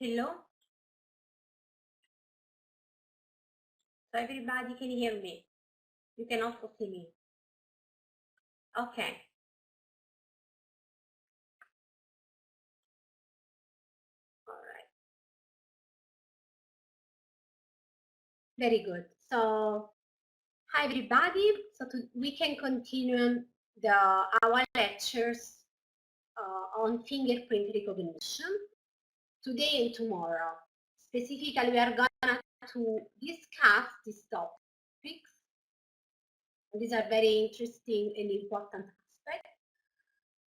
Hello? So everybody can hear me. You can also see me. Okay. All right. Very good. So hi everybody. So we can continue our lectures on fingerprint recognition today and tomorrow. Specifically, we are going to discuss these topics. These are very interesting and important aspects.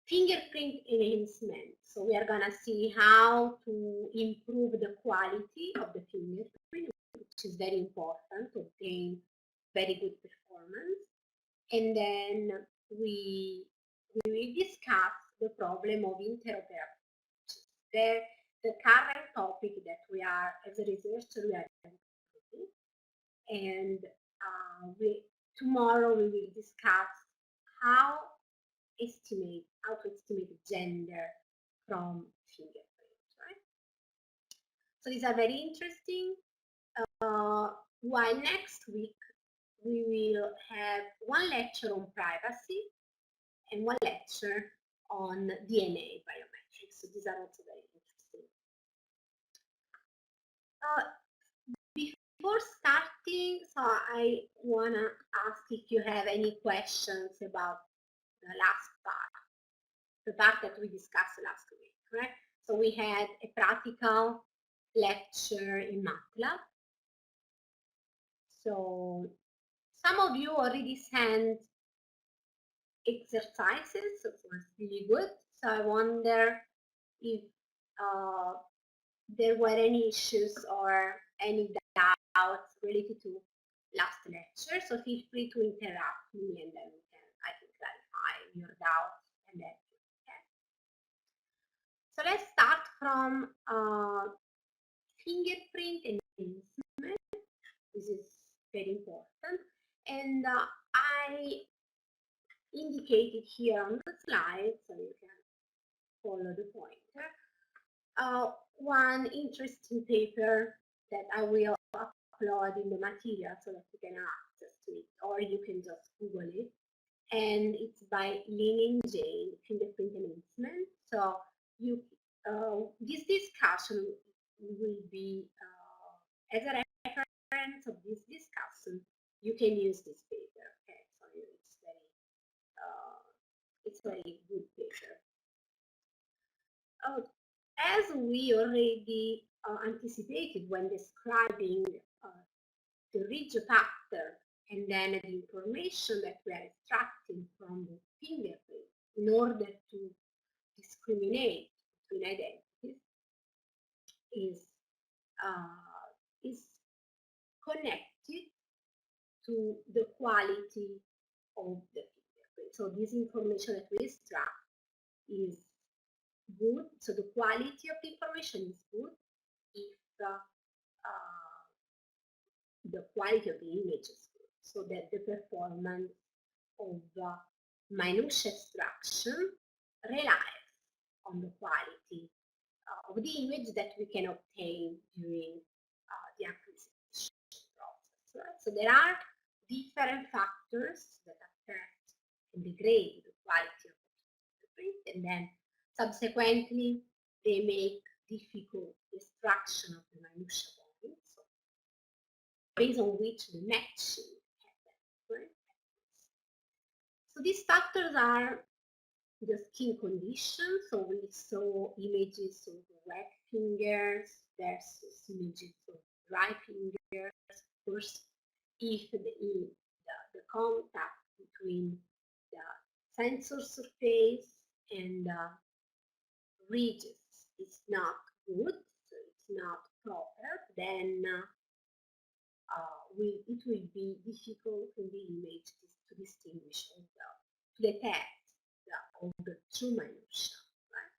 Fingerprint enhancement. So we are going to see how to improve the quality of the fingerprint, which is very important to obtain very good performance. And then we will discuss the problem of interoperability. The current topic that we are, as a researcher, we are doing. And tomorrow we will discuss how to estimate gender from fingerprints, right? So these are very interesting. While next week we will have one lecture on privacy and one lecture on DNA biometrics. So these are also very interesting. Before starting, so I want to ask if you have any questions about the last part, the part that we discussed last week, right? So we had a practical lecture in MATLAB. So some of you already sent exercises, so it was really good. So I wonder if there were any issues or any doubts related to last lecture. So feel free to interrupt me and then I can clarify your doubts and then. Okay. So let's start from fingerprint enhancement. This is very important. And I indicated here on the slide, so you can follow the pointer, one interesting paper that I will upload in the material so that you can have access to it, or you can just Google it. And it's by Lin and Jane, fingerprint enhancement. So this discussion will be as a reference of this discussion. You can use this paper. Okay, so it's very good paper. As we already anticipated when describing the ridge factor and then the information that we are extracting from the fingerprint in order to discriminate between identities is connected to the quality of the fingerprint. So this information that we extract is good. So the quality of the information is good if the quality of the image is good. So that the performance of the minutia extraction relies on the quality of the image that we can obtain during the acquisition process. Right? So there are different factors that affect and degrade the quality of the print, and then subsequently they make difficult the extraction of the minutia points, so based on which the matching happens. Right? So these factors are the skin condition. So we saw images of wet fingers versus images of dry fingers. Of course, if the contact between the sensor surface and the ridges is not good, so it's not proper, then it will be difficult in the image to distinguish or to detect all the true minutia, right?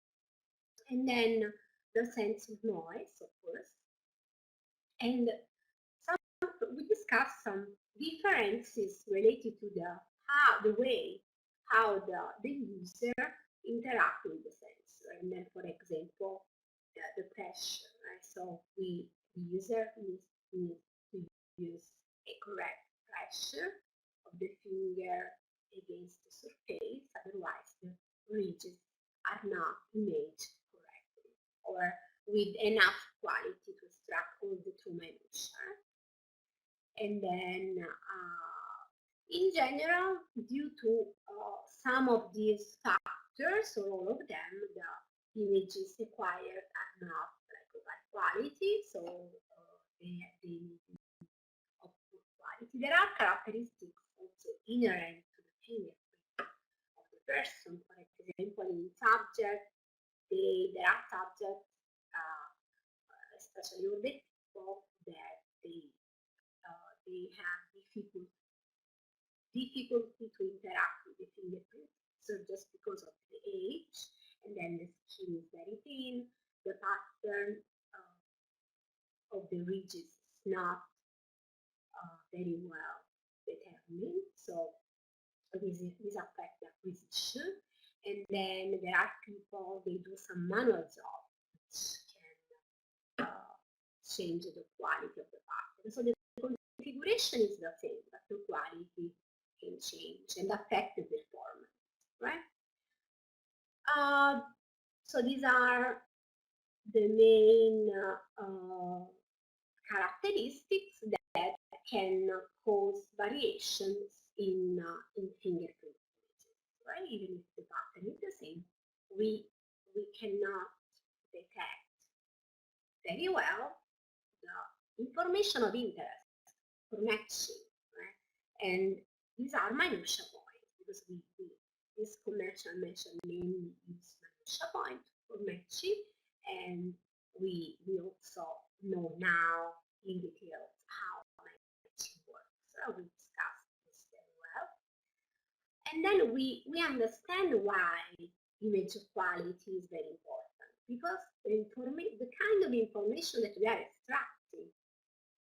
And then the sense of noise, of course. And we discussed some differences related to the way how the user interact with the sensor. And then, for example, the pressure, right? So the user needs to use a correct pressure of the finger against the surface, otherwise the ridges are not imaged correctly or with enough quality to extract all the true minutiae. And then in general, due to some of these factors or all of them, the images acquired are not like of high quality, so they need of good quality. There are characteristics also inherent to the fingerprint of the person. For example, in subjects, there are subjects, especially with the people, that they have difficulty to interact with the fingerprint. So just because of the age, and then the skin is very thin, the pattern of the ridges is not very well determined. So this affects the acquisition. And then there are people, they do some manual job, which can change the quality of the pattern. So the configuration is the same, but the quality can change and affect the performance, right? So these are the main characteristics that can cause variations in fingerprint images, right? Even if the pattern is the same, we cannot detect very well the information of interest for matching, right? And these are minutia points because this commercial method mainly use minutia point for matching, and we also know now in detail how matching works. So we discussed this very well. And then we understand why image quality is very important, because the kind of information that we are extracting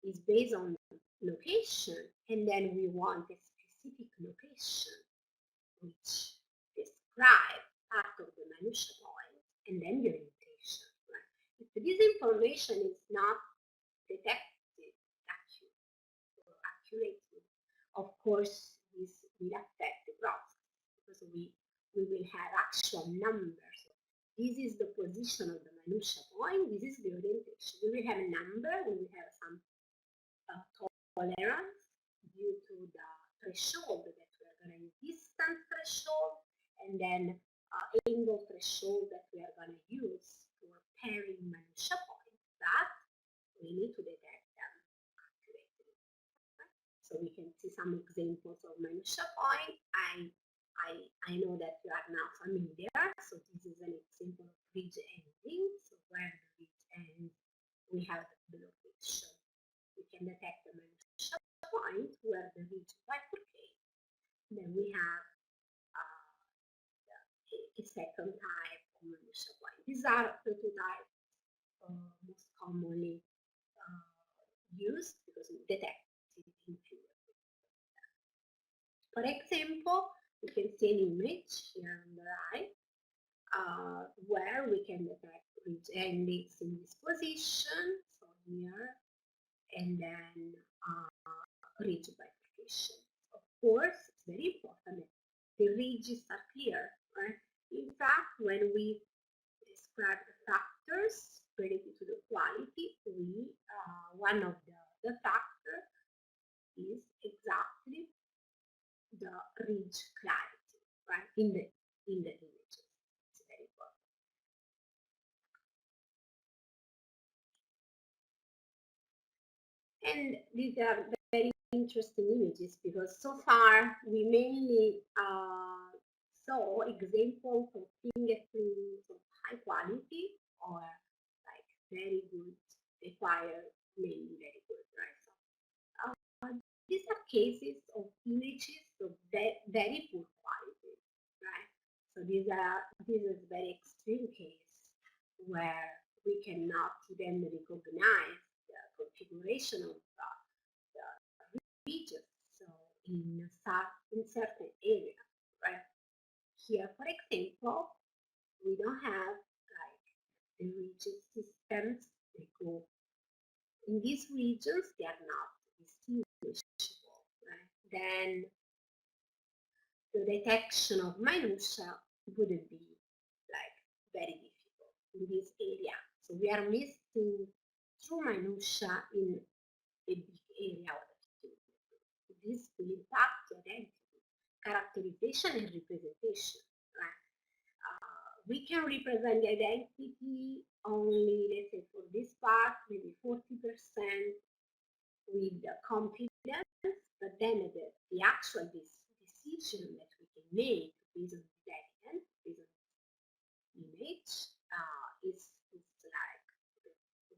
is based on location, and then we want a specific location which describe part of the minutia point and then the orientation. Right? If this information is not detected accurately, of course this will affect the process because we will have actual numbers. This is the position of the minutia point, this is the orientation. We will have a number, we will have some tolerance due to the threshold that we are going to use, distance threshold, and then angle threshold that we are going to use for pairing minutia points, that we need to detect them accurately. Okay? So we can see some examples of minutia point. I know that you are now familiar. So this is an example of ridge ending. So where the ridge ends, we have the location. We can detect the minutia point where the ridge bifurcates. Then we have a second type of minutia point. These are the two types most commonly used because we detect it in fingerprint. For example, we can see an image here on the right where we can detect ridge endings in this position, so here, and then ridge bifurcation. Of course, it's very important that the ridges are clear, right? In fact, when we describe the factors related to the quality, one of the factors is exactly the ridge clarity, right? In the images. It's very important. And these are very interesting images because so far we mainly saw examples of fingerprints of high quality or like very good, require mainly very good, right? So, these are cases of images of very poor quality, right? So this is a very extreme case where we cannot even recognize the configuration of the region. So in certain areas, right? Here, for example, we don't have like the region systems because in these regions they are not distinguishable. Right? Then the detection of minutia wouldn't be like very difficult in this area. So we are missing true minutia in a big area of activity. This will impact the identity, characterization, and representation. Right? We can represent the identity only, let's say, for this part, maybe 40% with the confidence, but then the actual decision that we can make based on the evidence, based on the image, is like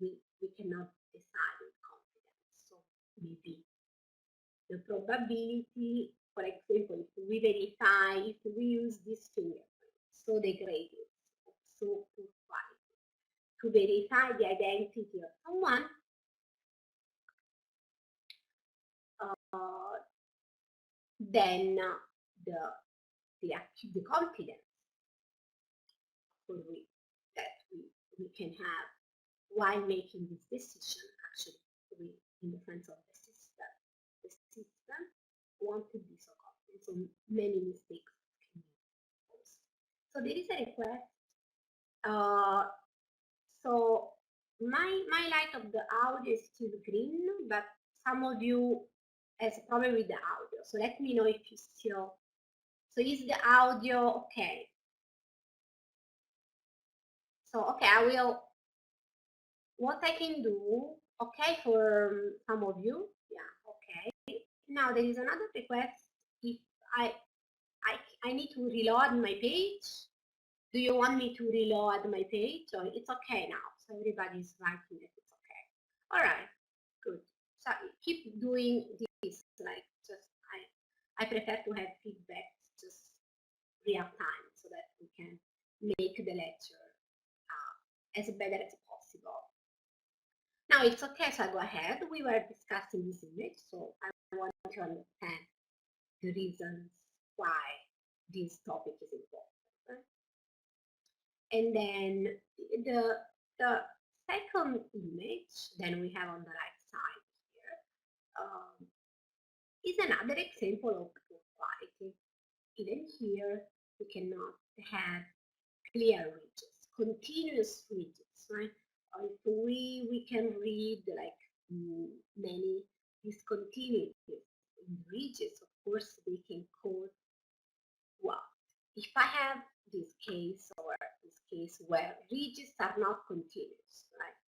we cannot decide with confidence. So maybe the probability, for example, if we verify, if we use this fingerprint, so degraded, so poor quality, to verify the identity of someone, then the confidence that we can have while making this decision, actually, in the sense of the system won't be so confident, so many mistakes can be posed. So there is a request. So my light of the audio is still green, but some of you has a problem with the audio. So let me know if you still. So is the audio okay? So okay, I will. What I can do, okay, for some of you, yeah, okay. Now there is another request. If I need to reload my page. Do you want me to reload my page, or it's okay now? So everybody's writing that it's okay. All right, good. So keep doing this. Like just I prefer to have feedback just real time so that we can make the lecture as better as possible. Now it's okay, so I go ahead. We were discussing this image, so I want to understand the reasons why this topic is important. Right? And then the second image, then we have on the right side here, is another example of poor quality. Even here, we cannot have clear ridges, continuous ridges, right? If we can read like many discontinuities in ridges, of course, we can cause, well, if I have this case or this case where ridges are not continuous, right?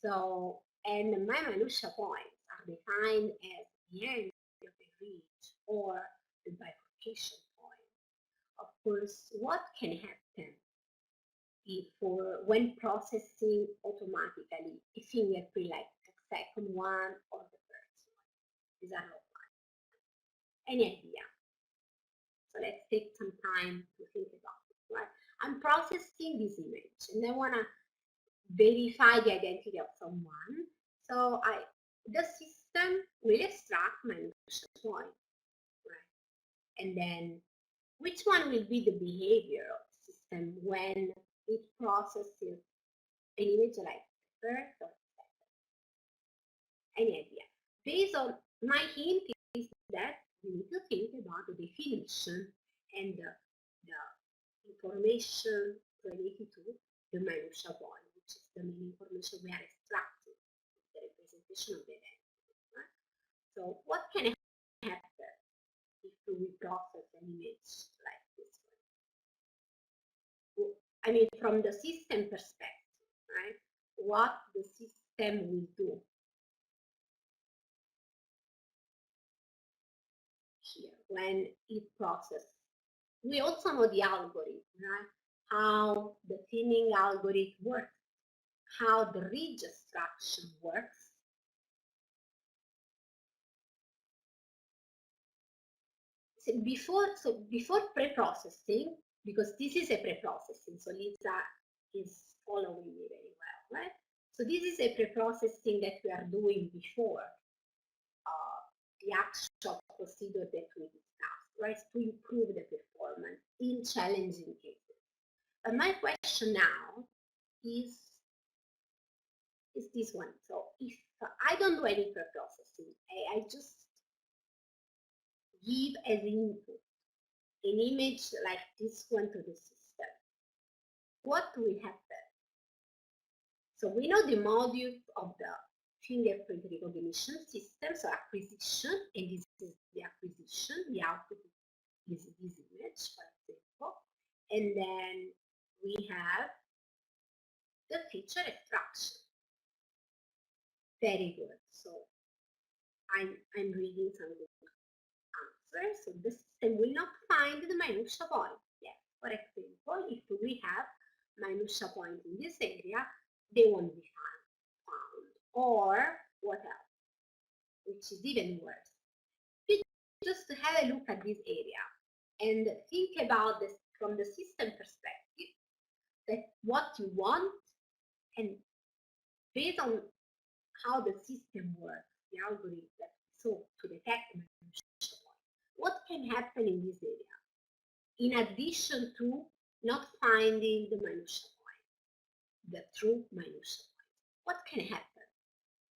So, and my minutia points are defined as the end of the ridge or the bifurcation point. Of course, what can happen for when processing automatically a fingerprint like the second one or the first one? These are not one. Any idea? So let's take some time to think about it, right? I'm processing this image and I want to verify the identity of someone. So the system will extract my minutia point, right? And then which one will be the behavior of the system when it processes an image like first or second? Any idea? Based on my hint is that we need to think about the definition and the information related to the minutia point, which is the main information we are extracting, the representation of the identity. Right? So what can happen if we process an image like this one? I mean, from the system perspective, right? What the system will do here when it processes. We also know the algorithm, right? How the thinning algorithm works, how the ridge extraction works. So before pre-processing, because this is a pre-processing, so Lisa is following me very well, right? So this is a pre-processing that we are doing before the actual procedure that we discussed, right? To improve the performance in challenging cases. But my question now is, is this one. So if I don't do any pre-processing, I just give as input an image like this one to the system, what will happen? So we know the module of the fingerprint recognition system, so acquisition, and this is the acquisition, the output is this image, for example, and then we have the feature extraction. Very good. So I'm reading some answers. So the system will not find the minutia point. Yes. For example, if we have minutia point in this area, they won't be found. Or what else? Which is even worse. You just have a look at this area and think about this from the system perspective, that what you want, and based on how the system works, the algorithm, so to detect minutia point, what can happen in this area? In addition to not finding the minutia point, the true minutia point, what can happen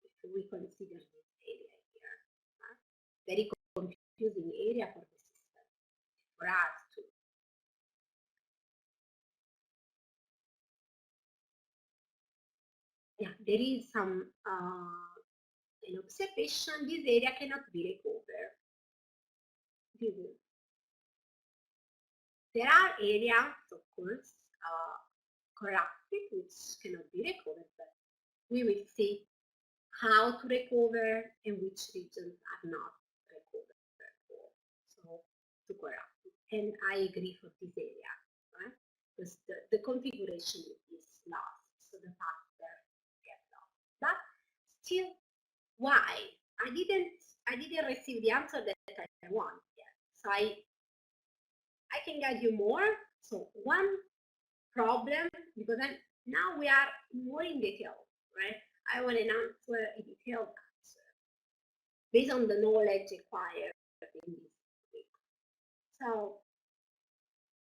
if we consider this area here? Very confusing area for the system, for us too. Yeah, there is some an observation. This area cannot be recovered. There are areas, of course, corrupted, which cannot be recovered, but we will see how to recover and which regions are not recovered so to corrupt it. And I agree for this area, right? Because the configuration is lost, so the pattern gets lost. But still, why? I didn't receive the answer that I want yet. So I can guide you more. So one problem, because now we are more in detail, right? I want an answer, a detailed answer, based on the knowledge acquired in this week. So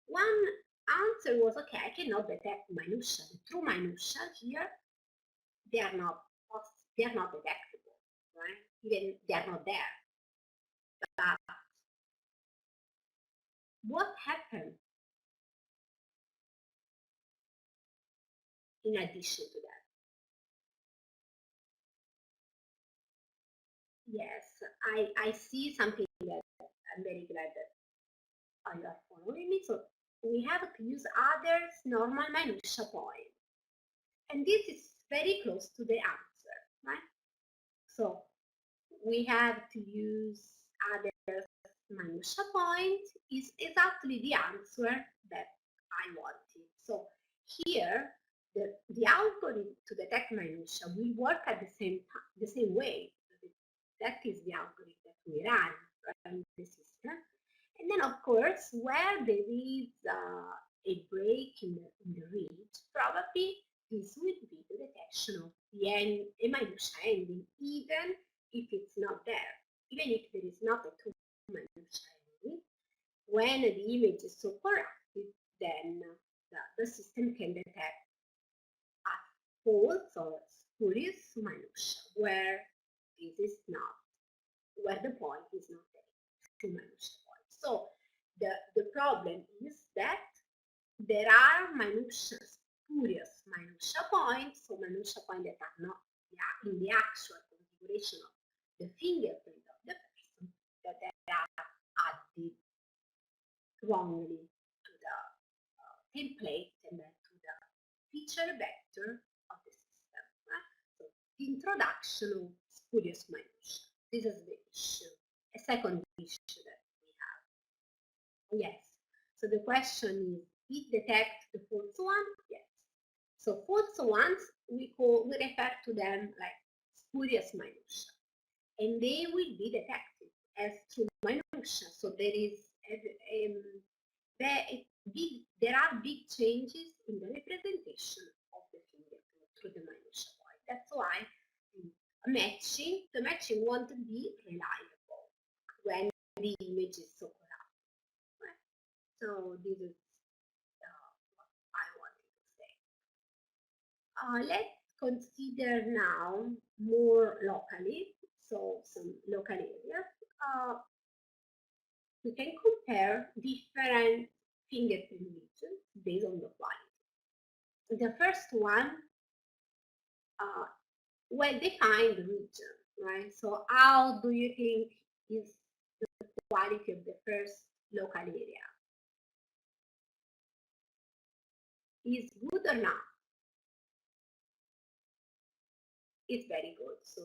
one answer was, okay, I cannot detect minutia. The true minutia here, they are not detectable, right? Even they are not there. But what happened in addition to that? Yes, I see something that I'm very glad that you are following me. So we have to use others normal minutia point. And this is very close to the answer, right? So we have to use others minutia point is exactly the answer that I wanted. So here the algorithm to detect minutia will work at the same way. That is the algorithm that we run in the system. And then, of course, where there is a break in the read, probably this will be the detection of the end, a minutia ending, even if it's not there, even if there is not a true minutia ending. When the image is so corrupted, then the system can detect a false or spurious minutia, where this is not, where the point is not there, true minutia point. So the problem is that there are minutia, spurious minutia points, so minutia points that are not in the actual configuration of the fingerprint of the person, that are added wrongly to the template and then to the feature vector of the system. Right? So the introduction of spurious minutia. This is the issue. A second issue that we have. Yes. So the question is, it detect the false one? Yes. So false ones we refer to them like spurious minutia, and they will be detected as true minutia. So there are big changes in the representation of the fingerprint through the minutia point. That's why the matching won't be reliable when the image is so corrupt. Right? So this is what I wanted to say. Let's consider now more locally, so some local areas. We can compare different fingerprint regions based on the quality. The first one, well-defined region, right? So how do you think is the quality of the first local area? Is good or not? It's very good. So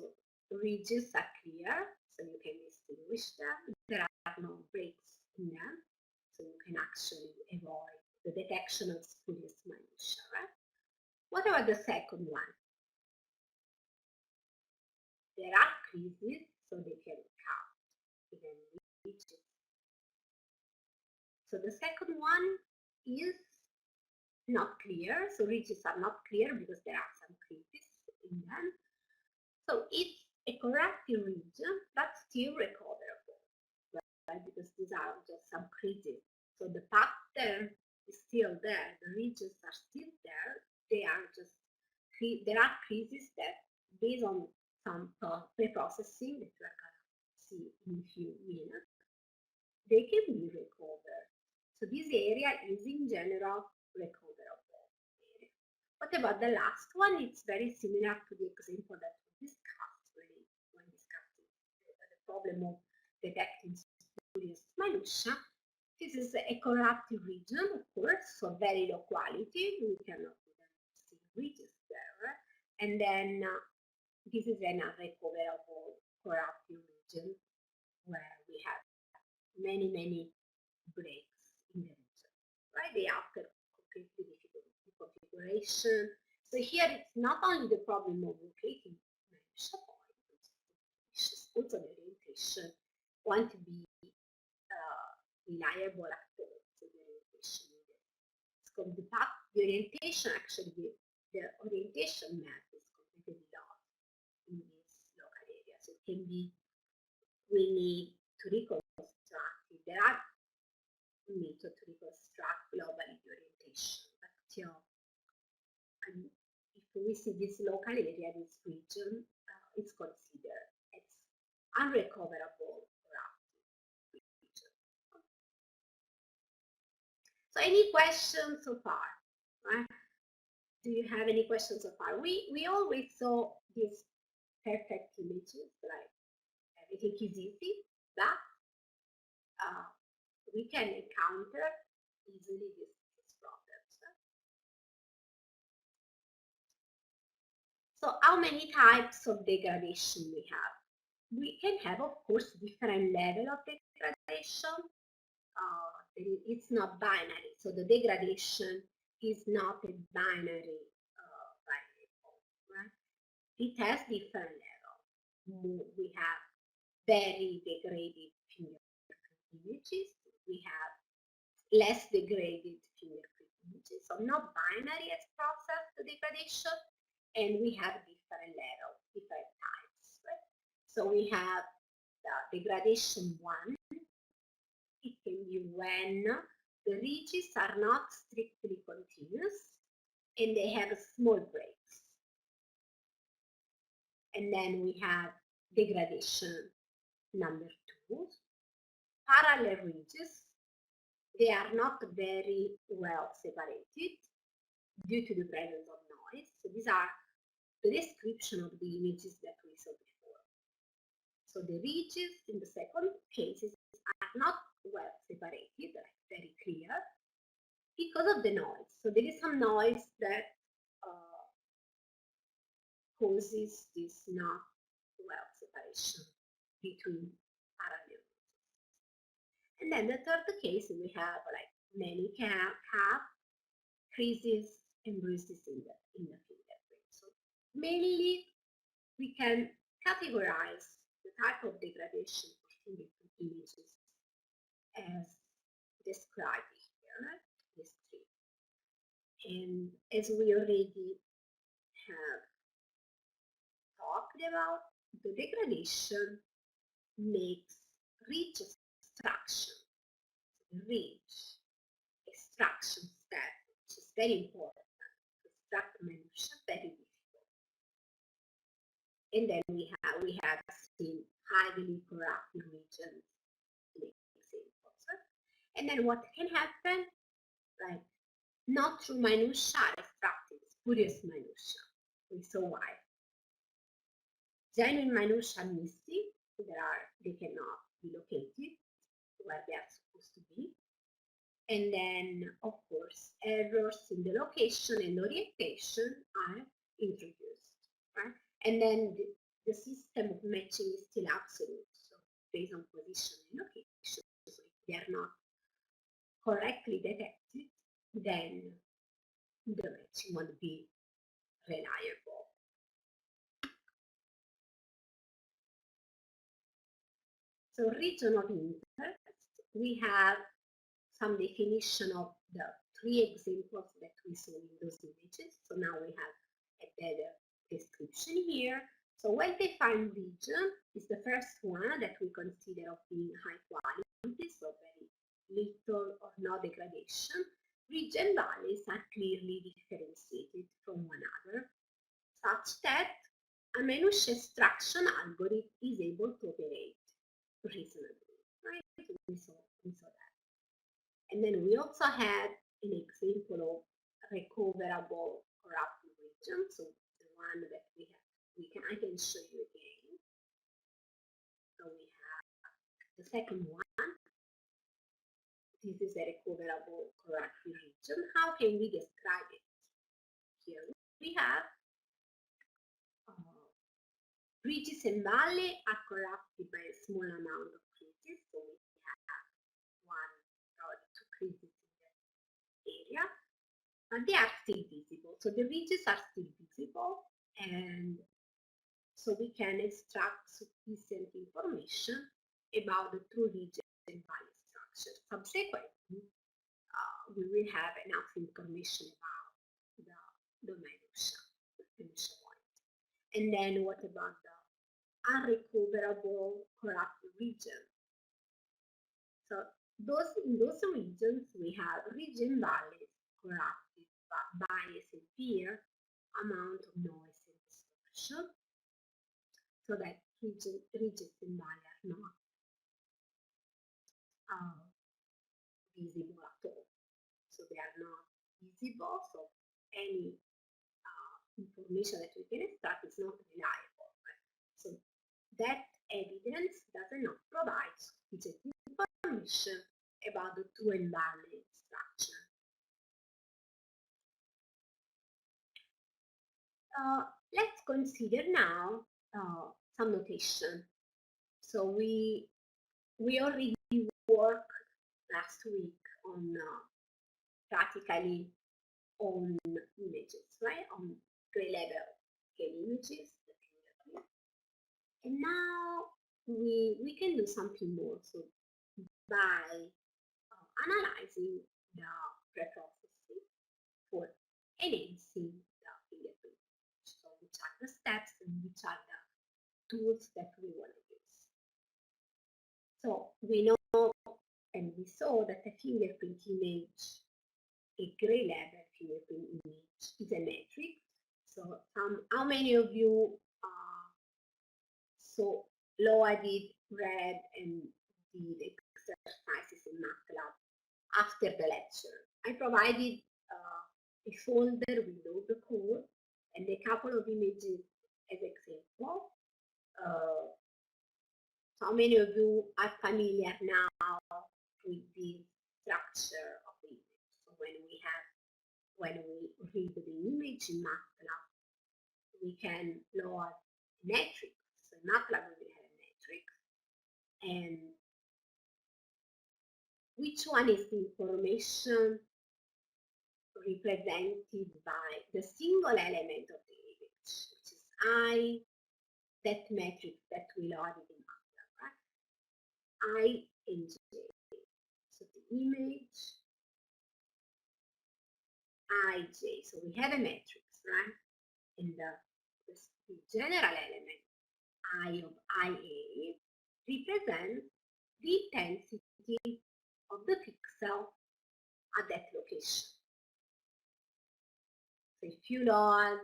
ridges are clear, so you can distinguish them. There are no breaks in them, so you can actually avoid the detection of spurious minutia, right? What about the second one? There are creases, so they can count even ridges. So the second one is not clear, so ridges are not clear because there are some creases in them. So it's a corrective region, but still recoverable, right? Because these are just some creases. So the pattern is still there, the ridges are still there. They are just, there are creases that, based on some pre-processing that we are going to see in a few minutes, they can be recovered. So this area is in general recoverable area. What about the last one? It's very similar to the example that we discussed when discussing the problem of detecting spurious minutia. This is a corruptive region, of course, so very low quality. We cannot even see ridges there. And then this is an unrecoverable corruptive region where we have many breaks in the region, right? They after completely difficult configuration. So here it's not only the problem of locating minutia points, it's also the orientation want to be reliable actors in the orientation. It's called the path, the orientation actually, the orientation map is completely lost in this local area. So it can be, we need to reconstruct it. There are methods to reconstruct globally the orientation, but if we see this local area, this region, it's considered as unrecoverable region. So any questions so far? Right? Do you have any questions so far? We always saw these perfect images, like everything is easy, but we can encounter easily these problems. So how many types of degradation we have? We can have, of course, different level of degradation. It's not binary, so the degradation is not a binary variable, right? It has different levels. We have very degraded fingerprint images. We have less degraded fingerprint images, so not binary as process the degradation, and we have different levels, different types, right? So we have the degradation 1. It can be when the ridges are not strictly continuous and they have small breaks. And then we have degradation number 2, parallel ridges. They are not very well separated due to the presence of noise. So these are the description of the images that we saw before. So the ridges in the second cases are not well separated, like very clear, because of the noise. So there is some noise that causes this not well separation between parallel. And then the third case, we have like many calf, creases, and bruises in the fingerprint. So mainly we can categorize the type of degradation for fingerprint images as described here, these three. And as we already have talked about, the degradation makes ridge extraction, step, which is very important. Extract minutia, very difficult. And then we have seen highly corrupted regions in examples. And then what can happen? Like not through minutia extracted, spurious minutia. We saw why. Genuine minutia missing, they cannot be located where they are supposed to be. And then, of course, errors in the location and orientation are introduced, right? And then the system of matching is still absolute, so based on position and location. So if they are not correctly detected, then the matching won't be reliable. So region of interest, we have some definition of the three examples that we saw in those images. So now we have a better description here. So well-defined region is the first one that we consider of being high quality, so very little or no degradation. Region valleys are clearly differentiated from one another, such that a minutia extraction algorithm is able to operate reasonably, right? We saw that. And then we also had an example of recoverable corrupted region, so the one that I can show you again. So we have the second one. This is a recoverable corrupted region. How can we describe it? Here we have ridges and valleys are corrupted by a small amount of creases, so we have one or two creases in the area, but they are still visible. So the ridges are still visible, and so we can extract sufficient information about the true ridge and valley structure. Subsequently, we will have enough information about the minutia point. And then what about the unrecoverable corrupted region? So in those regions we have region valleys corrupted by a severe amount of noise and distortion, so that ridges and valleys are not visible at all. So they are not visible, so any information that we can extract is not reliable. Right? So that evidence does not provide sufficient information about the true and valid structure. Let's consider now some notation. So we already worked last week on practically on images, right? On gray level scale images. And now we can do something more. So by analyzing the preprocessing for enhancing the fingerprint. So which are the steps and which are the tools that we want to use. So we know and we saw that a fingerprint image, a gray level fingerprint image, is a metric. So how many of you saw Loa did read and did exercises in MATLAB after the lecture? I provided a folder with all the code and a couple of images as example. How many of you are familiar now with the structure of the image? So when we read the image in MATLAB, we can load metrics. So in MATLAB we will have a metric, and which one is the information represented by the single element of the image, which is I, that metric that we loaded in MATLAB, right? I and J. So the image ij. So we have a matrix, right? And the general element I of ia represents the intensity of the pixel at that location. So if you load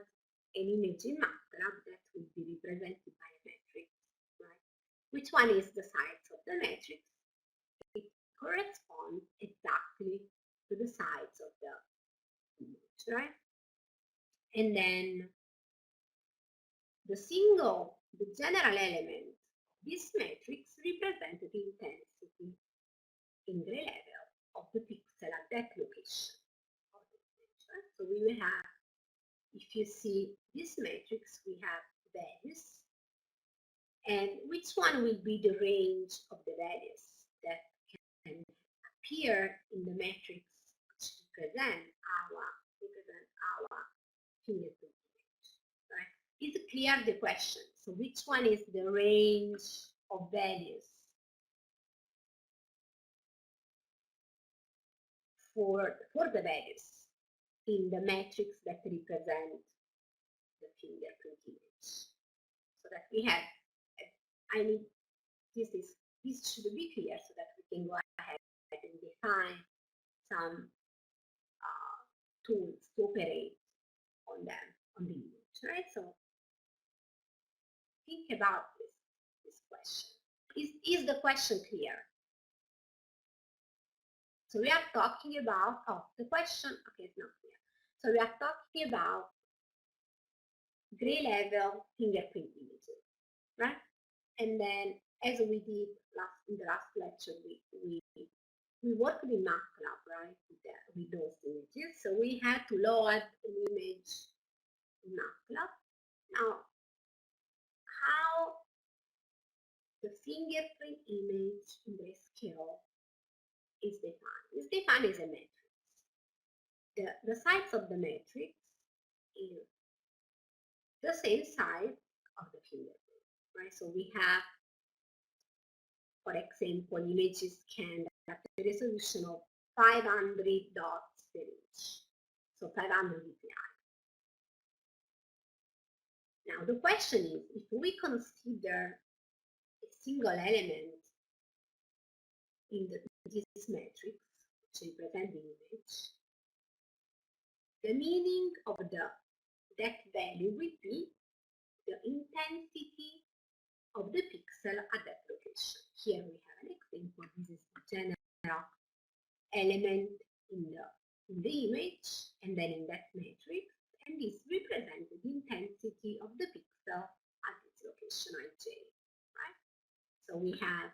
an image in MATLAB that will be represented by a matrix, right? Which one is the size of the matrix? It corresponds exactly to the size of the image, right? And then the general element of this matrix represents the intensity in gray level of the pixel at that location of the image, right? So we will have, if you see this matrix, we have values, and which one will be the range of the values that can appear in the matrix which represent our fingerprint image, right? Is it clear the question? So which one is the range of values for the values in the matrix that represent the fingerprint image? So that we have, I need, this should be clear so that we can go ahead and define some tools to operate on them, on the image, right? So think about this question. Is the question clear? So we are talking about, the question, okay, it's not clear. So we are talking about gray level fingerprint images, right? And then as we did in the last lecture, we worked in MATLAB, right, with those images. So we had to load an image in MATLAB. Now, how the fingerprint image in Grayscale is defined? It's defined as a matrix. The size of the matrix is the same size of the fingerprint, right? So we have, for example, images scanned at a resolution of 500 dots per inch, so 500 dpi. Now the question is, if we consider a single element in this matrix, which represents the image, the meaning of that value will be the intensity of the pixel at that location. Here we have an example. This is the general element in the image, and then in that matrix, and this represents the intensity of the pixel at its location ij, right? So we have,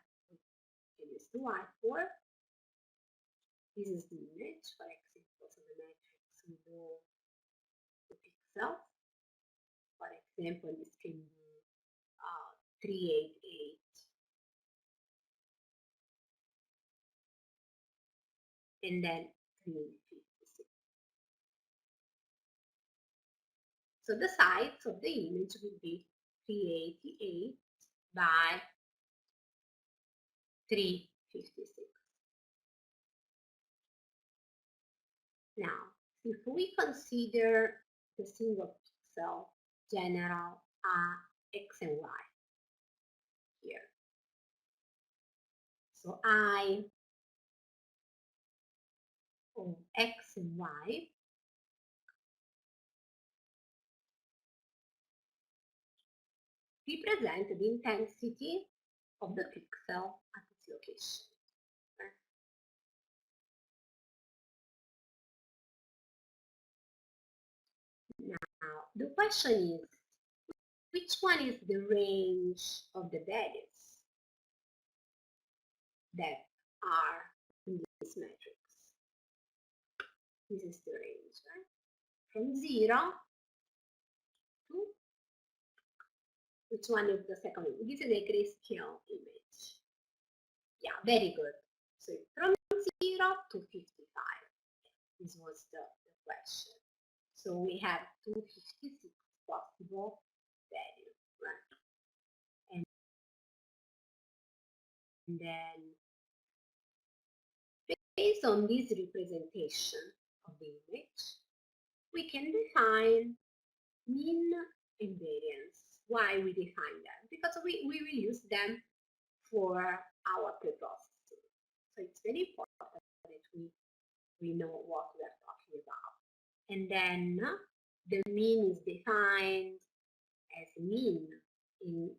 we use the whiteboard. This is the image, for example, so the matrix, we know the pixel. For example, this can be 388. And then 356. So the size of the image will be 388 by 356. Now, if we consider the single pixel general x and y here. So I of x and y represent the intensity of the pixel at its location. Now, the question is, which one is the range of the values that are in this matrix? This is the range, right? From 0 to, which one is the second one? This is a grayscale image. Yeah, very good. So from 0 to 55. This was the question. So we have 256 possible values, right? And then based on this representation of the image, we can define mean and variance. Why we define them? Because we will use them for our preprocessing. So it's very important that we know what we are talking about. And then the mean is defined as mean in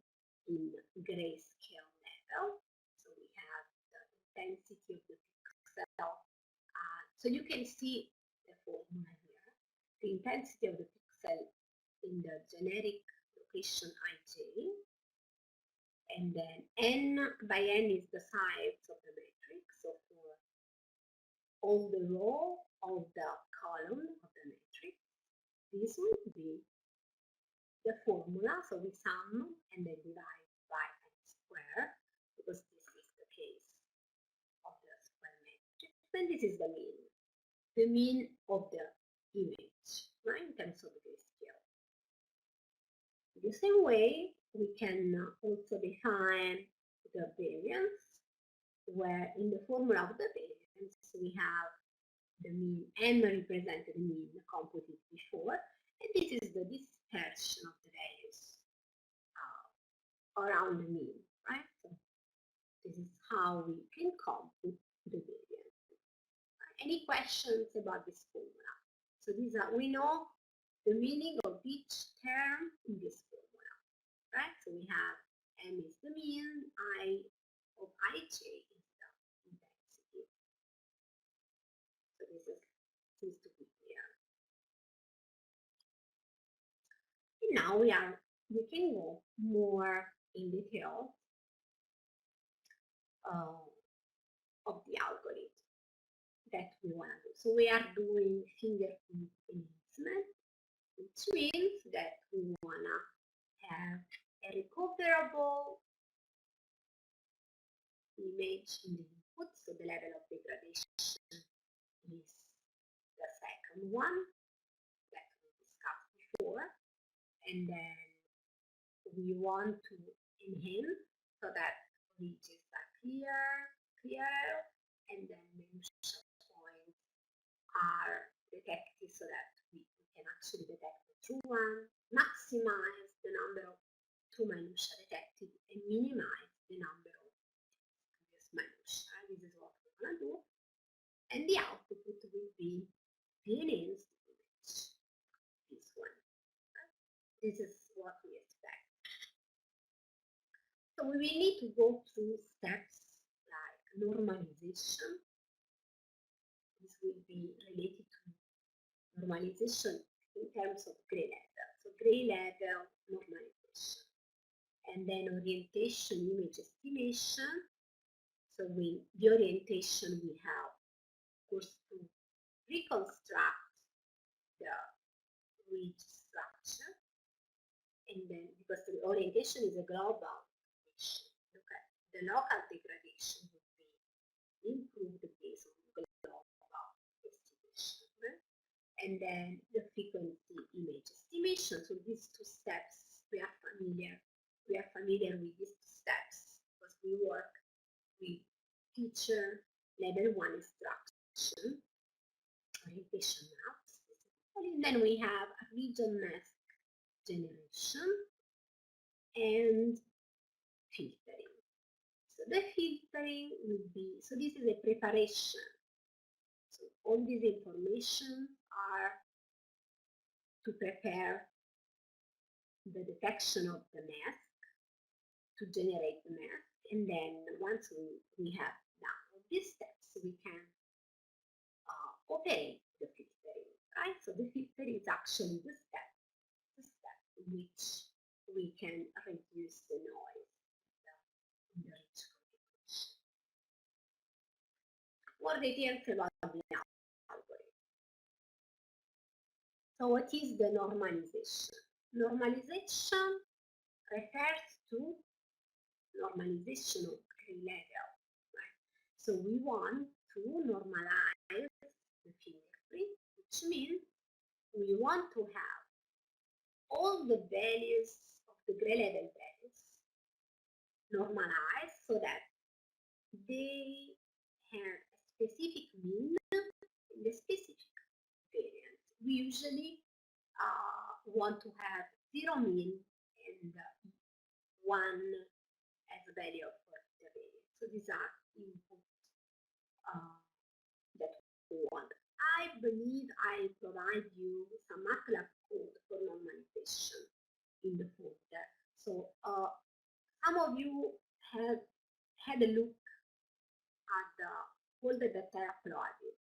grayscale level. So we have the intensity of the pixel. So you can see the formula here. The intensity of the pixel in the generic location ij, and then n by n is the size of the matrix. So for all the row of the column of the matrix, this will be the formula. So we sum and then divide by n square, because this is the case of the square matrix. And this is the mean of the image, right, in terms of grayscale. The same way, we can also define the variance, where in the formula of the variance we have the mean, n represents the mean computed before, and this is the dispersion of the values around the mean, right? So this is how we can compute the variance. Any questions about this formula? So these are, we know the meaning of each term in this formula, right? So we have m is the mean, I of ij is the intensity. So this is, seems to be clear. And now we can go more in detail of the algorithm that we want to do. So we are doing fingerprint enhancement, which means that we want to have a recoverable image in the input. So the level of degradation is the second one that we discussed before. And then we want to enhance so that ridges are clearer, and then Minutia points are detected so that we can actually detect the true one, maximize the number of true minutia detected, and minimize the number of previous minutia. This is what we want to do. And the output will be the enhanced image, this one. This is what we expect. So we will need to go through steps like normalization. This will be related to normalization in terms of gray level. So gray level normalization. And then orientation image estimation. So the orientation we have, of course, to reconstruct the ridge structure. And then, because the orientation is a global issue, okay, the local degradation would be improved based on global estimation. Right? And then the frequency image estimation. So these two steps, we are familiar with these two steps because we work with feature level 1 extraction, orientation maps, and then we have a region mask generation and filtering. So the filtering will be, so this is a preparation. So all these information are to prepare the detection of the mask, to generate the mask, and then once we have done all these steps, we can operate the filtering, right? So the filtering is actually the step in which we can reduce the noise in the ridge configuration. More details about the algorithm. So what is the normalization? Normalization refers to normalization of gray level. Right? So we want to normalize the fingerprint, which means we want to have all the values of the gray level values normalized so that they have a specific mean in the specific variance. We usually want to have 0 mean and 1 as a value for the variance. So these are inputs that we want. I believe I provide you some MATLAB had a look at the folder that I uploaded,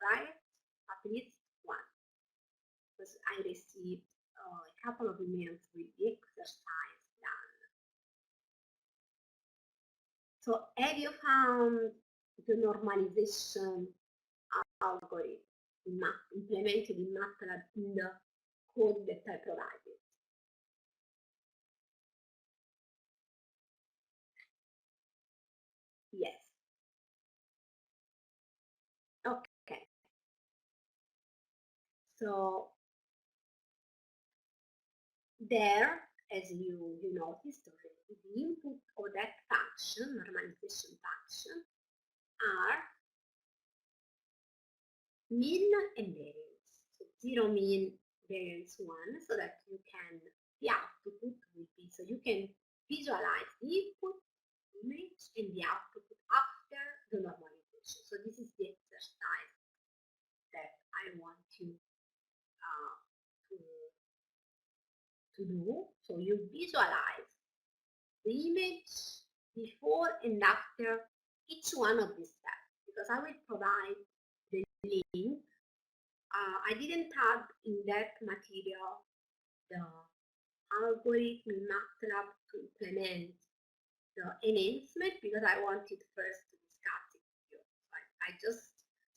right? At least one, because I received a couple of emails with the exercise done. So have you found the normalization algorithm implemented in MATLAB in the code that I provided? Yes. Okay. So there, as you noticed already, the input of that function, normalization function, are mean and variance. So 0 mean, variance 1, so that you can, the output will be, so you can visualize the input image and the output after the normalization. So this is the exercise that I want you to do. So you visualize the image before and after each one of these steps, because I will provide the link. I didn't add in that material the algorithm in MATLAB to implement the enhancement, because I wanted first to discuss it with you.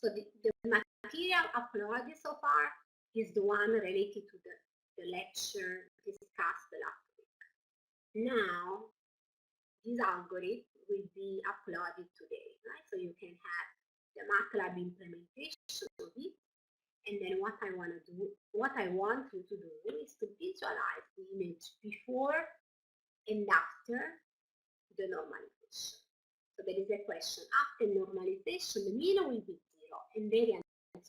So the material uploaded so far is the one related to the lecture discussed last week. Now, this algorithm will be uploaded today, right? So you can have the MATLAB implementation of it. And then what I want you to do is to visualize the image before and after the normalization. So there is a question, after normalization, the mean will be 0 and variance 1.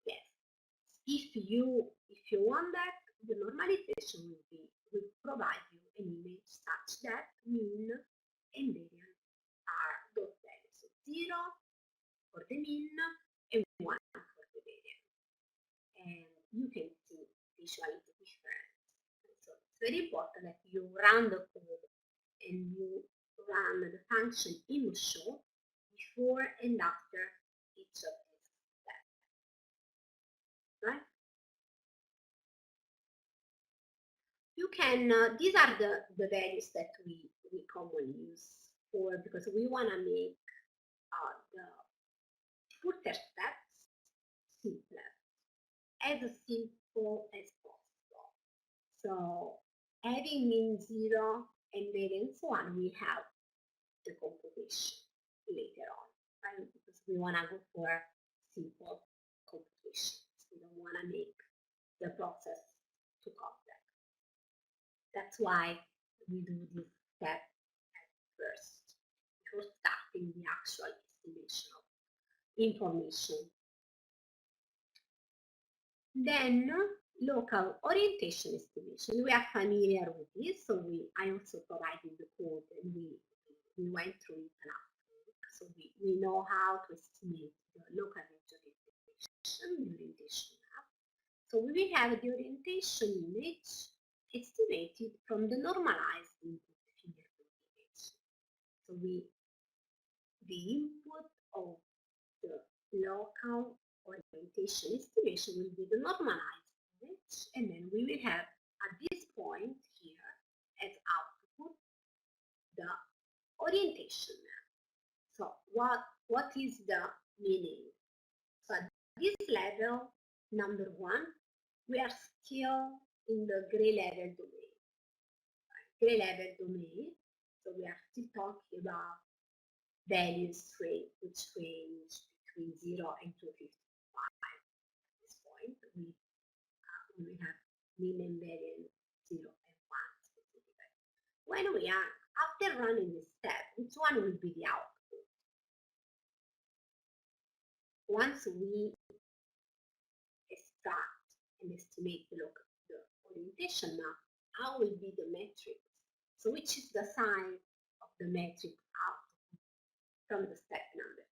Yes. If you want that, the normalization will provide you an image such that mean and variance are those values. So 0 for the mean and 1 for the variance. And you can see visually the difference. So it's very important that you run the code and you run the function ImShow before and after each of these steps. Right? You can, these are the values that we commonly use for, because we want to make the further steps simpler, as simple as possible. So having mean 0 and variance 1, we have the computation later on, right? Because we want to go for simple computations. We don't want to make the process too complex. That's why we do this step at first, before starting the actual estimation of information. Then local orientation estimation. We are familiar with this, so I also provided the code and we went through it last week. So we know how to estimate the local range orientation, the orientation map. So we will have the orientation image estimated from the normalized input fingerprint image. So the input of the local orientation estimation will be the normalized image, and then we will have at this point here as output the orientation map. So what is the meaning? So at this level, number 1, we are still in the gray level domain. Gray level domain. So we are still talking about values which range between 0 and 255. At this point, we have mean and variance 0 and 1 specifically. When we are after running this step, which one will be the output? Once we extract and estimate the orientation map, how will be the matrix? So which is the sign of the matrix output from the step number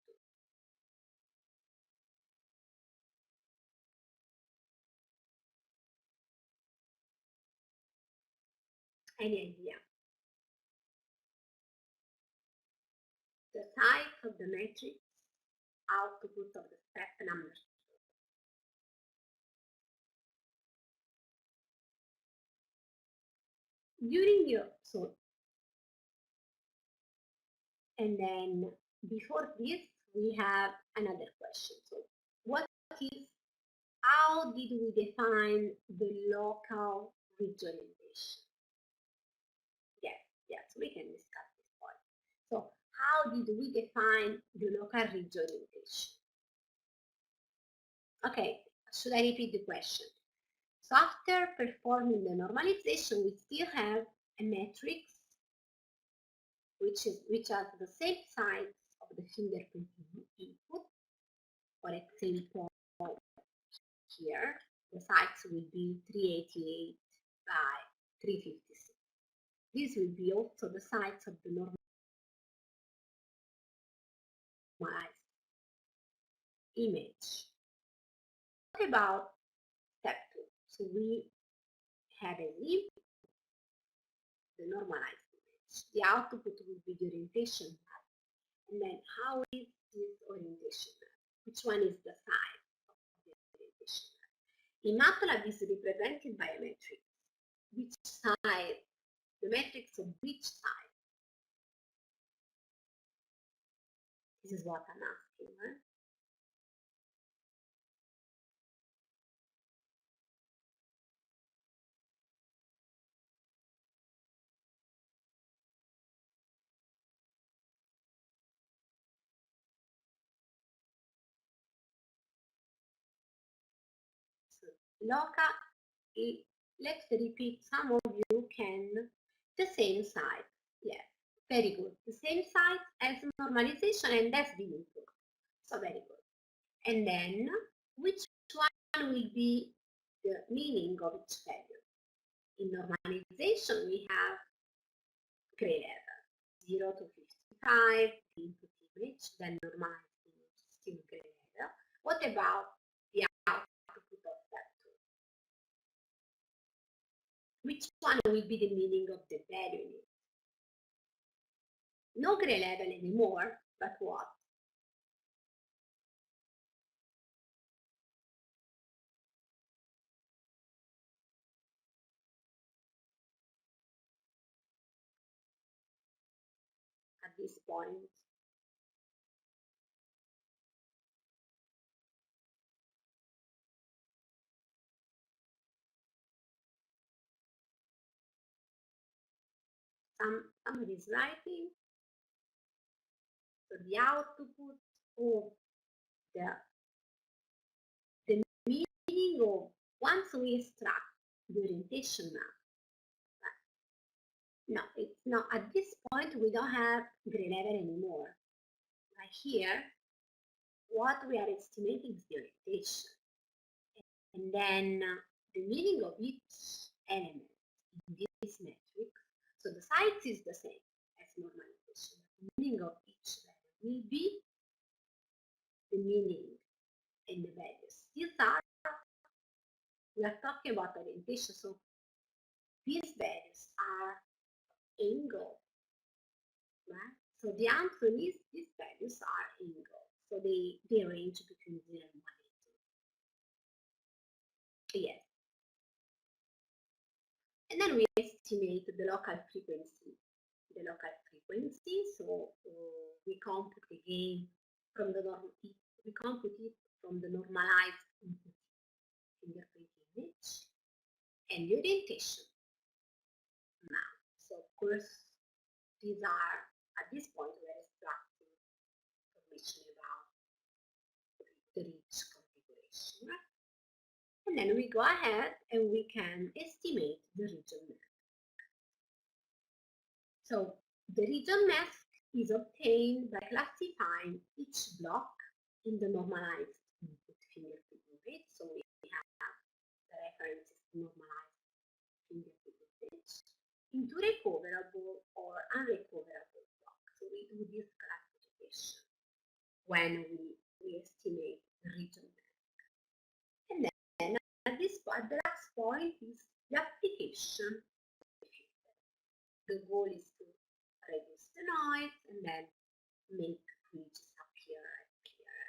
2? Any idea? type of the matrix, output of the step number 2. During your, and then before this, we have another question. So what is, how did we define the local regionalization? Yes, we can discuss this point. So how did we define the local regionalization? Okay, should I repeat the question? So after performing the normalization, we still have a matrix which has the same size of the fingerprint input. For example, here the size will be 388 by 356. This will be also the size of the normalized image. What about step 2? So we have an input, the normalized image. The output will be the orientation map. And then how is this orientation map? Which one is the size of the orientation map? In MATLAB is represented by a matrix. Which side? The matrix of which side? This is what I'm asking. Right? So local, let's repeat, some of you can, the same side. Yes, very good. The same side as normalization, and that's the input. So very good. And then which one will be the meaning of each value? In normalization, we have gray level, 0 to 55, the input image, then normalized image, still gray level. What about the output of that two? Which one will be the meaning of the value in it? No gray level anymore, but what? At this point, somebody is writing. So the output of the meaning of, once we extract the orientation map. No, it's not. At this point, we don't have gray level anymore. Right here, what we are estimating is the orientation. And then the meaning of each element in this matrix. So the size is the same as normalization. The meaning of each value will be the meaning and the values. These are, we are talking about orientation, so these values are angle, right? So the answer is these values are angle. So they range between 0 and 180. Yes. And then we estimate the local frequency. The local frequency, so we compute again from the normalized input fingerprint image and the orientation now. So of course, these are, at this point, we are extracting information about the ridge configuration. Right? And then we go ahead and we can estimate the region mask. So the region mask is obtained by classifying each block in the normalized input fingerprint image. So we have the reference is normalized fingerprint image into recoverable or unrecoverable blocks. So we do this classification when we estimate the region mask. And then at this point, the last point is the application. The goal is to reduce the noise and then make bridges appear here.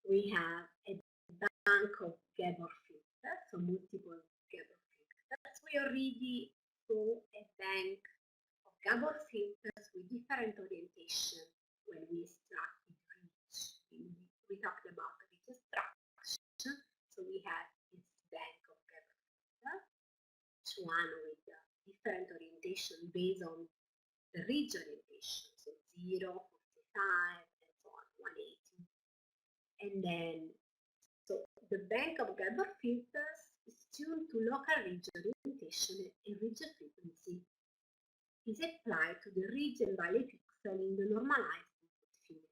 We have a bank of Gabor filters, so multiple Gabor filters. We already saw a bank of Gabor filters with different orientation when we extracted ridge. We talked about ridge extraction, so we have this bank of Gabor filters, each one with different orientation based on the ridge orientation, so 0, 45, and so on, 180. And then, so the bank of Gabor filters is tuned to local ridge orientation and ridge frequency is applied to the ridge and valley pixel in the normalized input field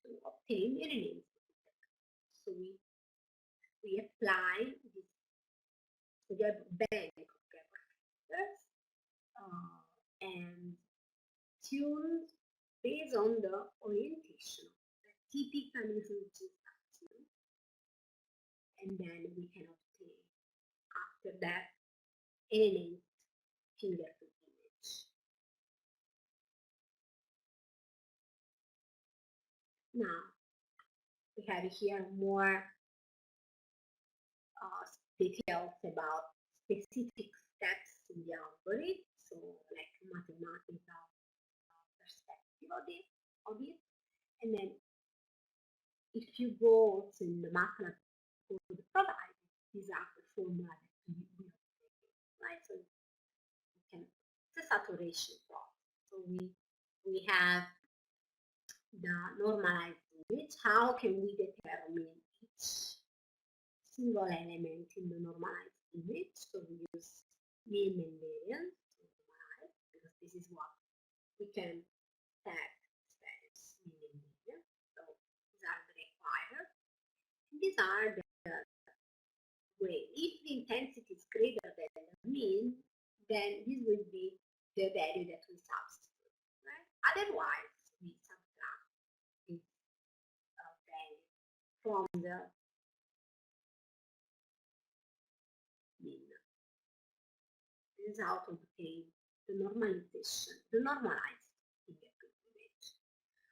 to obtain a renamed filter. So we apply this bank of Gabor filters and tuned based on the orientation of the typical ridge action, and then we can obtain after that a renamed fingerprint image. Now we have here more details about specific steps in the algorithm, so like mathematical perspective of it. And then if you go to the MATLAB code provided, these are the formula that we will take, right? So we can, it's a saturation plot. So we have the normalized image. How can we determine each single element in the normalized image? So we use mean and variance to normalize, because this is what we can tag as mean and variance. So these are the required. And these are the way. If the intensity is greater than the mean, then this will be the value that we substitute. Right? Otherwise, we subtract this value from the mean. This is how to obtain the normalization, the normalized fingerprint image.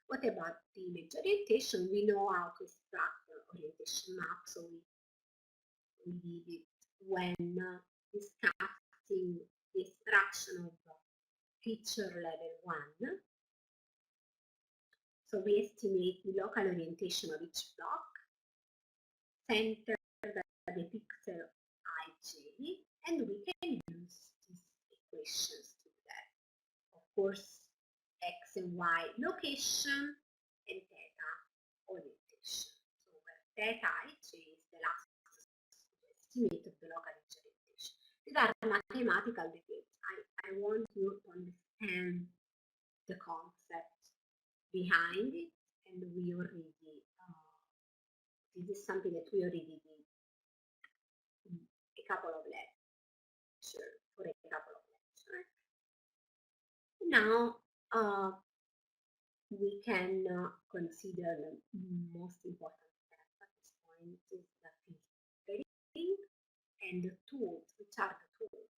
What about the image orientation? We know how to extract the orientation map, so we did it when discussing the extraction of feature level 1. So we estimate the local orientation of each block, centered by the pixel ij, and we can use these equations to do that. Of course, x and y location and theta orientation. So where theta ij is the last estimate of the local orientation. These are mathematical details. I want you to understand the concept behind it, and we already this is something that we already did a couple of lectures, for a couple of lectures. Now we can consider the most important step at this point is the filtering and the tools, which are the tools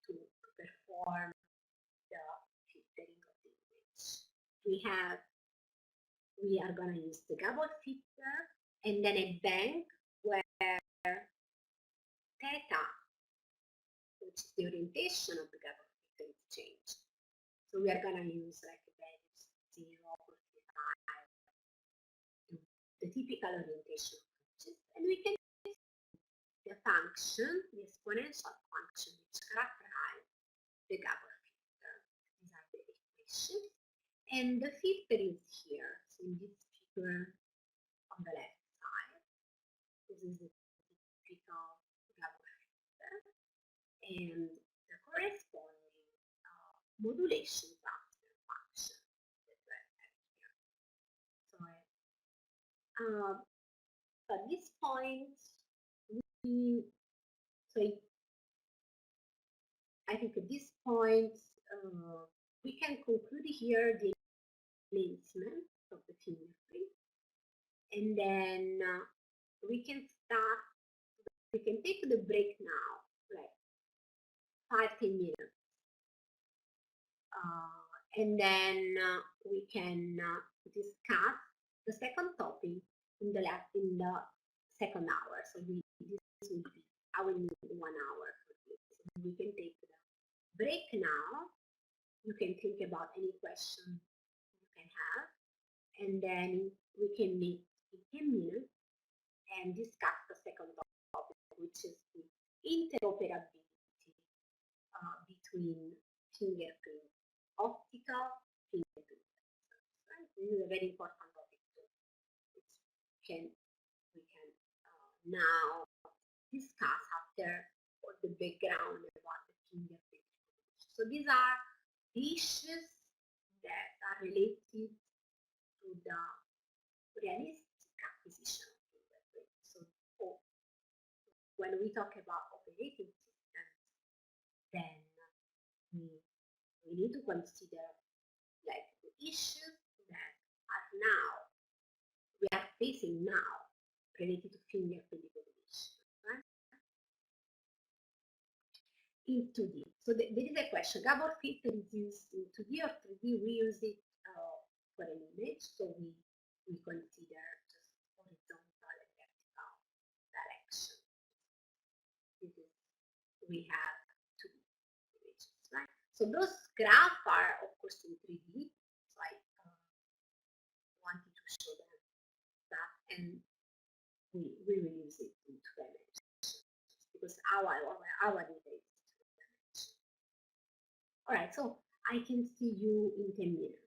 to perform the filtering of the image. We are going to use the Gabor filter and then a bank where theta, which is the orientation of the Gabor filter, is changed. So we are going to use like values 0, 45, the typical orientation of ridges, and we can use the function, the exponential function, which characterizes the Gabor filter. These are the equations. And the filter is here, so in this figure on the left side. This is the typical Gabor filter, and the corresponding modulation transfer function that we have here. So at this point, I think at this point we can conclude here the placement of the fingerprint, and then we can take the break now, like 5-10 minutes, and then we can discuss the second topic in the second hour. So this will be, I will need 1 hour for this. We can take the break now. You can think about any question you can have, and then we can meet in 10 minutes and discuss the second topic, which is the interoperability between fingerprint, optical fingerprint sensors. Right? This is a very important topic too, which can we can now discuss after all the background about the fingerprint. So these are the issues that are related to the realistic acquisition of fingerprint. So oh, when we talk about operating systems, then we, we need to consider like the issues that are now we are facing now related to fingerprint recognition, right? In 2D. So there is a question. Gabor filter is used in 2D or 3D? We use it for an image, so we consider just horizontal and vertical direction. This is, we have 2D images, right? So those graphs are of course in 3D. So I wanted to show them that, and we will use it in 2 dimensions because our data is 2 dimensions. All right, so I can see you in 10 minutes.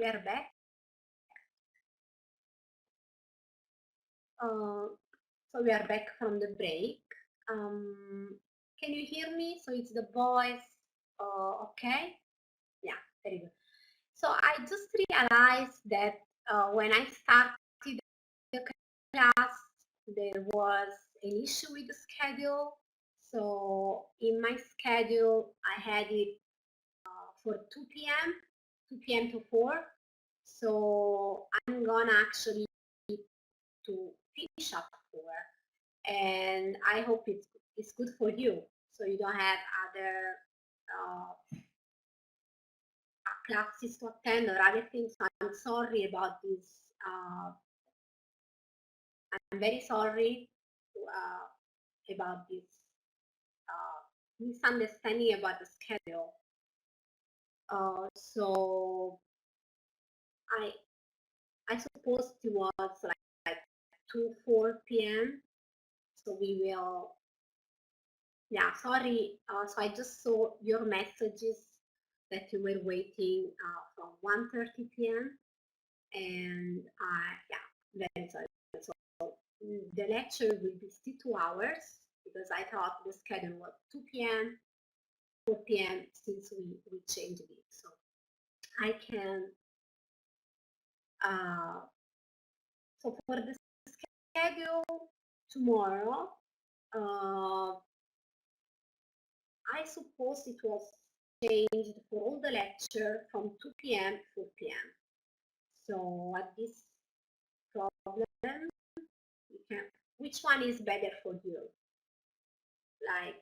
we are back. So we are back from the break. Can you hear me? So it's the voice. Okay. Yeah, very good. So I just realized that when I started the class, there was an issue with the schedule. So in my schedule, I had it for 2 p.m., 2 p.m. to 4. So I'm gonna actually to finish up 4, and I hope it's good for you. So you don't have other classes to attend or other things. I'm sorry about this. I'm very sorry about this misunderstanding about the schedule. So I suppose it was like 2-4 p.m. So we will. Yeah, sorry. So I just saw your messages that you were waiting from 1:30 p.m. and yeah, very sorry. So the lecture will be still 2 hours because I thought the schedule was 2 p.m., 4 p.m. since we changed it. So I can, so for the schedule tomorrow, I suppose it was changed for all the lecture from 2 p.m. to 4 p.m. So at this problem, we can, which one is better for you? Like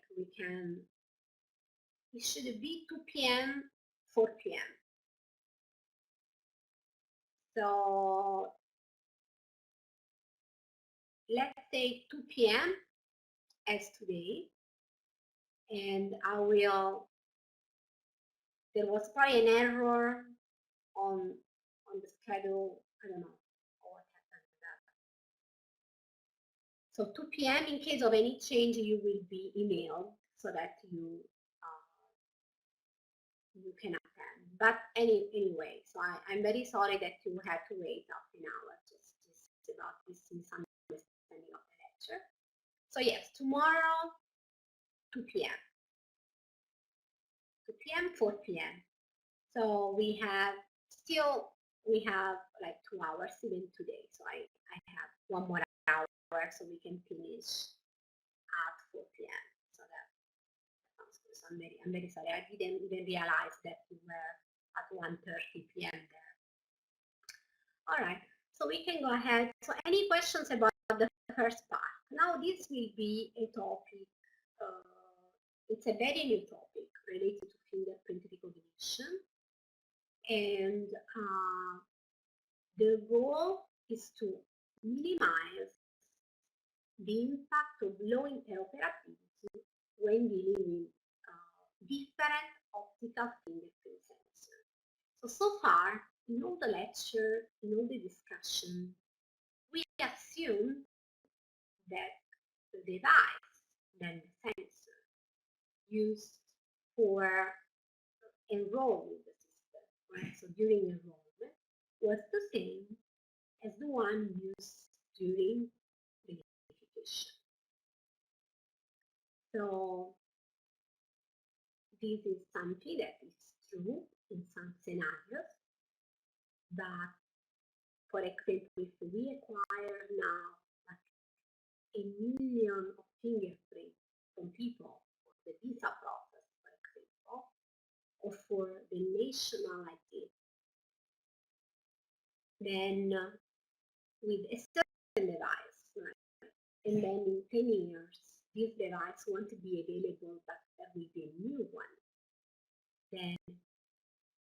it should be 2 p.m., 4 p.m. So let's say 2 p.m. as today, and there was probably an error on the schedule. I don't know what happened to that. So 2 p.m. in case of any change, you will be emailed so that you can attend. But anyway, so I'm very sorry that you had to wait half an hour just about this misunderstanding of the lecture. So yes, tomorrow 2 p.m. 2 p.m., 4 p.m. So we have like 2 hours even today. So I have 1 more hour so we can finish at 4 p.m. So that sounds good. So I'm very sorry. I didn't even realize that we were at 1:30 p.m. there. All right. So we can go ahead. So any questions about the first part? Now this will be a topic. It's a very new topic related to fingerprint recognition. And the goal is to minimize the impact of low interoperability when dealing with different optical fingerprint sensors. So far, in all the lecture, in all the discussion, we assume that the device, then the sensor, used for enrolling the system, right? So during enrollment was the same as the one used during the verification. So this is something that is true in some scenarios, but for example, if we acquire now like 1 million of fingerprints from people for the visa process, for example, or for the national ID, then with a certain device, right? And then in 10 years, this device won't be available, but there will be a new one. Then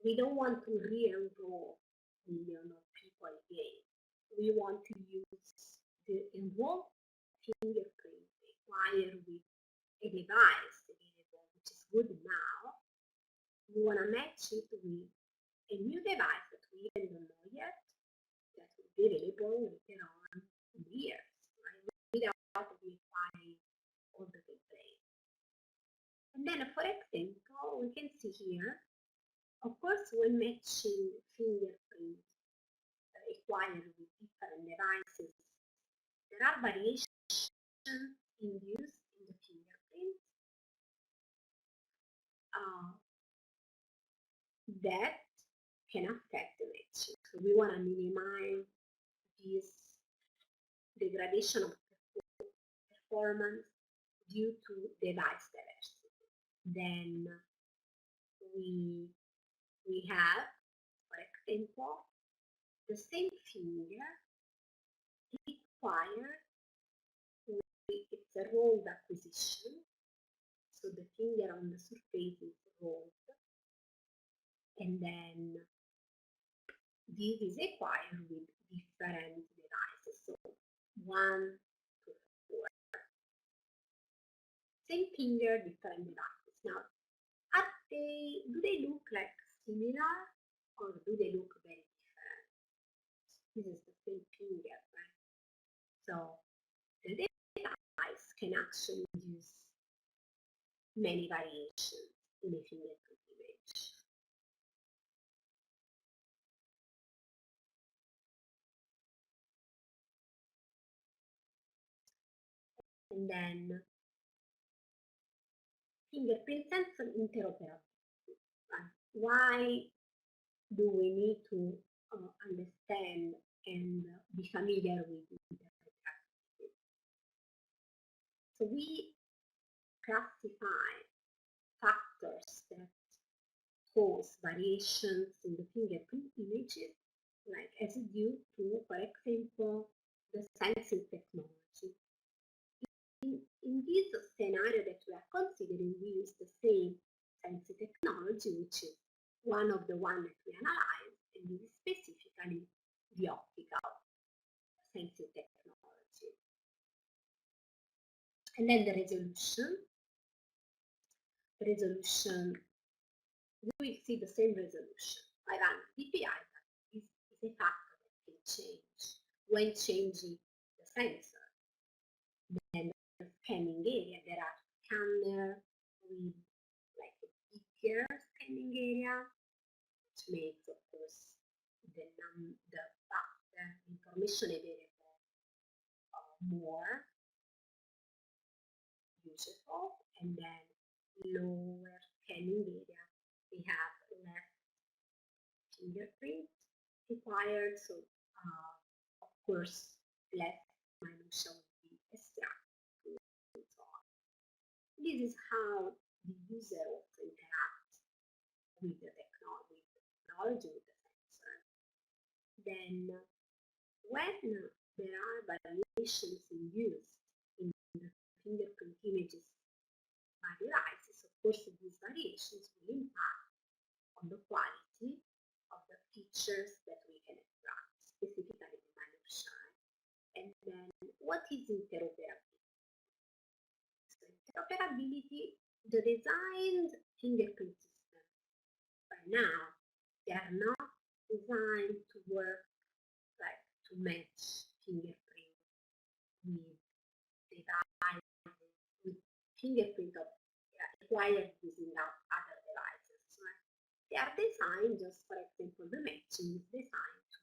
we don't want to re-enroll millions of people again. We want to use the enrolled fingerprint acquired with a device available, which is good now. We want to match it with a new device that we even don't know yet, that will be available later on in years, right? Without acquiring all the templates. And then, for example, we can see here, of course, when matching fingerprint fingerprint acquired with different devices, there are variations induced in the fingerprint that can affect the matching. So we want to minimize this degradation of performance due to device diversity. Then we have, for example, the same finger required it's a rolled acquisition. So the finger on the surface is rolled, and then this is acquired with different devices. So 1 to 4. Same finger, different devices. Now, do they look like similar or do they look very different? This is the same finger, right? So the device can actually use many variations in a fingerprint image. And then fingerprint sensor interoperability. Why do we need to understand and be familiar with interoperability? So we classify factors that cause variations in the fingerprint images, like as due to, for example, the sensing technology. In this scenario that we are considering, we use the same sensing technology, which is one of the one that we analyze, and this is specifically the optical sensing technology. And then the resolution. We will see the same resolution, 500 dpi, but this is a factor that can change when changing the sensor. Then the scanning area, there are scanners with like a bigger scanning area, which makes, of course, the information available more useful, and then lower scanning area, we have less fingerprint required, so of course less minutia will be extracted and so on. This is how the user also interacts with the technology, with the sensor. Then when there are variations induced in the fingerprint images by devices, of course these variations will impact on the quality of the features that we can extract, specifically the minutia. And then what is interoperability? So interoperability, the designed fingerprint system by now, they are not designed to work like to match fingerprint with devices, with fingerprint acquired using other devices. Right? They are designed just, for example, the matching is designed to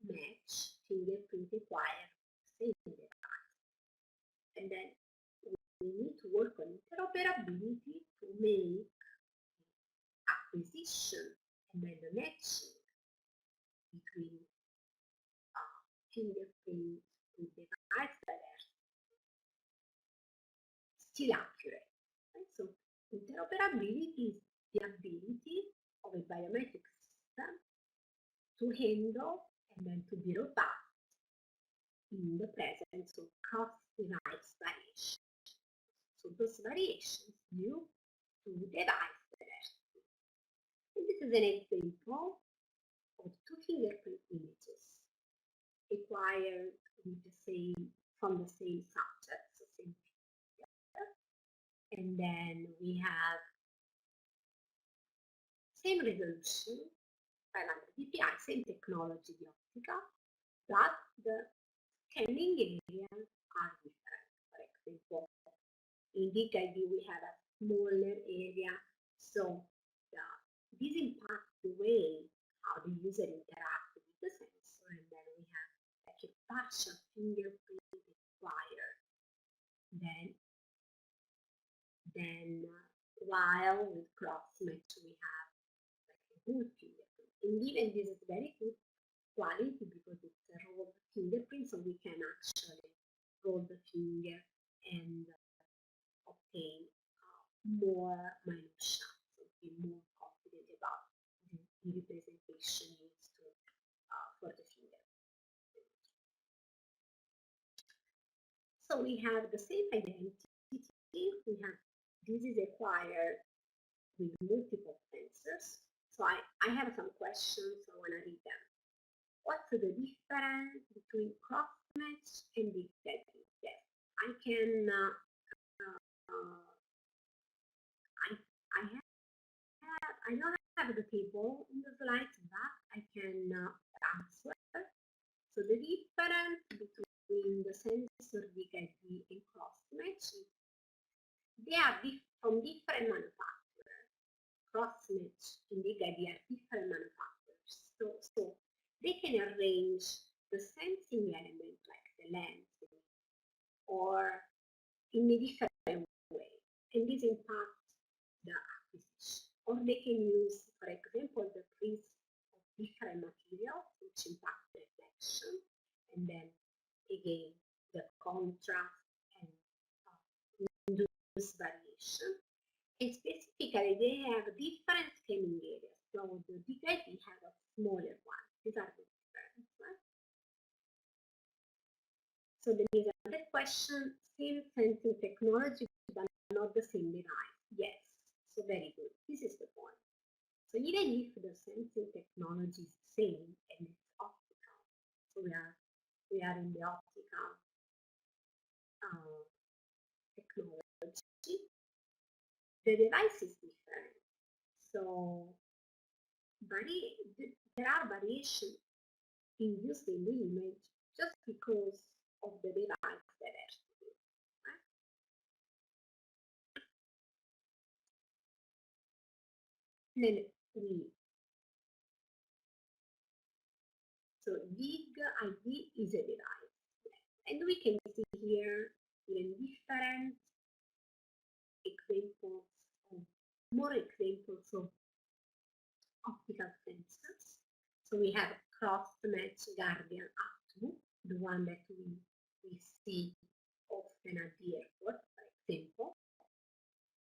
match fingerprint acquired with the same device. And then we need to work on interoperability to make acquisition and then the matching between fingerprint with device diversity still accurate. And so interoperability is the ability of a biometric system to handle and then to be robust in the presence of cross-device variations. So those variations due to device diversity. And this is an example of two fingerprint images acquired with from the same subject, so same finger. And then we have same resolution, 500 dpi, same technology, the optical, but the scanning areas are different. For example, in DKID we have a smaller area, so this impacts the way how the user interacts with partial fingerprint acquired than while with cross-match we have like a whole fingerprint. And even this is very good quality because it's a rolled fingerprint, so we can actually roll the finger and obtain more minutia, so be more confident about the representation used for the finger. So we have the same identity. We have this is acquired with multiple sensors. So I have some questions, so I want to read them. What's the difference between cross-match and big data? Yes, I can. I don't have the table in the slides, but I can answer. So the difference between the sensor DKD and cross-match, they are from different manufacturers. Cross-match and DKD are different manufacturers. So they can arrange the sensing element like the lens or in a different way. And this impacts the acquisition. Or they can use, for example, the prism of different materials which impact the reflection, and then again the contrast and induce variation. And specifically, they have different scanning areas. So the DKD has a smaller one. These are the differences. Right? So there is another question: same sensing technology, but not the same device. Yes. So very good. This is the point. So even if the sensing technology is the same and it's optical, so we are in the optical technology, the device is different. So there are variations induced in the image just because of the device diversity. Right? Then so big ID is a device, and we can see here even different examples of more examples of optical sensors. So we have cross-match Guardian Actu, the one that we see often at the airport, for example.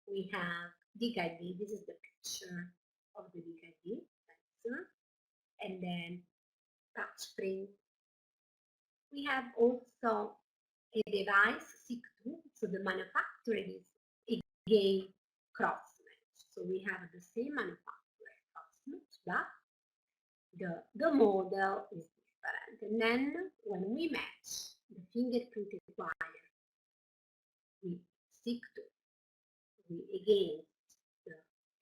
We have DKD, this is the picture of the DKD sensor, and then touchscreen. We have also a device, SIG2, so the manufacturer is again cross-match. So we have the same manufacturer cross-match, but the model is different. And then when we match the fingerprint acquired with SIG2, we again the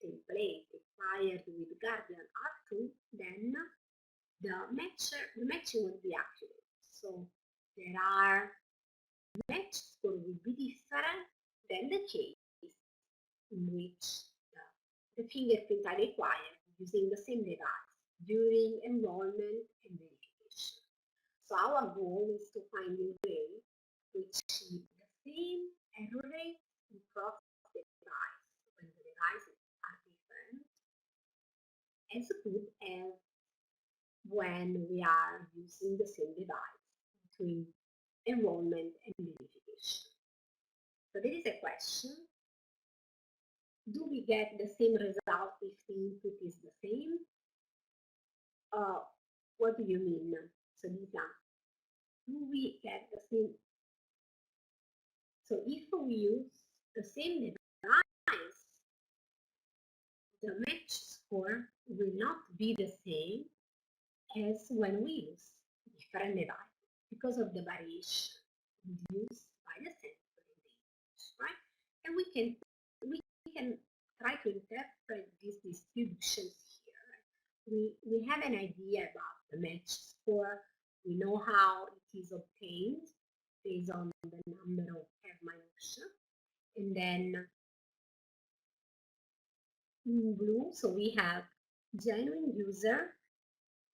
template acquired with Guardian R2, then the matching will be accurate. So there are match score will be different than the case in which the fingerprint are required using the same device during enrollment and verification. So our goal is to find a way to achieve the same error rate across the device when the devices are different as good as when we are using the same device between enrollment and verification. So there is a question: do we get the same result if the input is the same? What do you mean? So Lisa, do we get the same? So if we use the same device, the match score will not be the same as when we use different devices because of the variation induced by the sensor in the image, right? And we can try to interpret these distributions here. We have an idea about the match score. We know how it is obtained based on the number of hair minutia. And then in blue, so we have genuine user,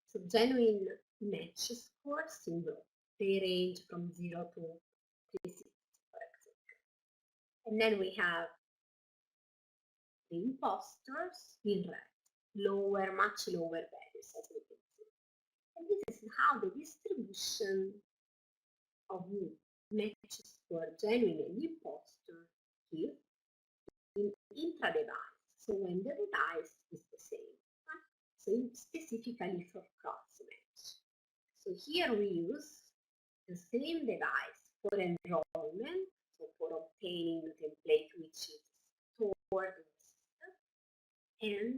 so genuine match scores in blue. they range from 0 to 360, for example. And then we have the imposters in red, lower, much lower values, as we can see. And this is how the distribution of matches for genuine and imposter here in intra-device. So when the device is the same, right? So specifically for cross-match. So here we use the same device for enrollment, so for obtaining the template which is stored in the system, and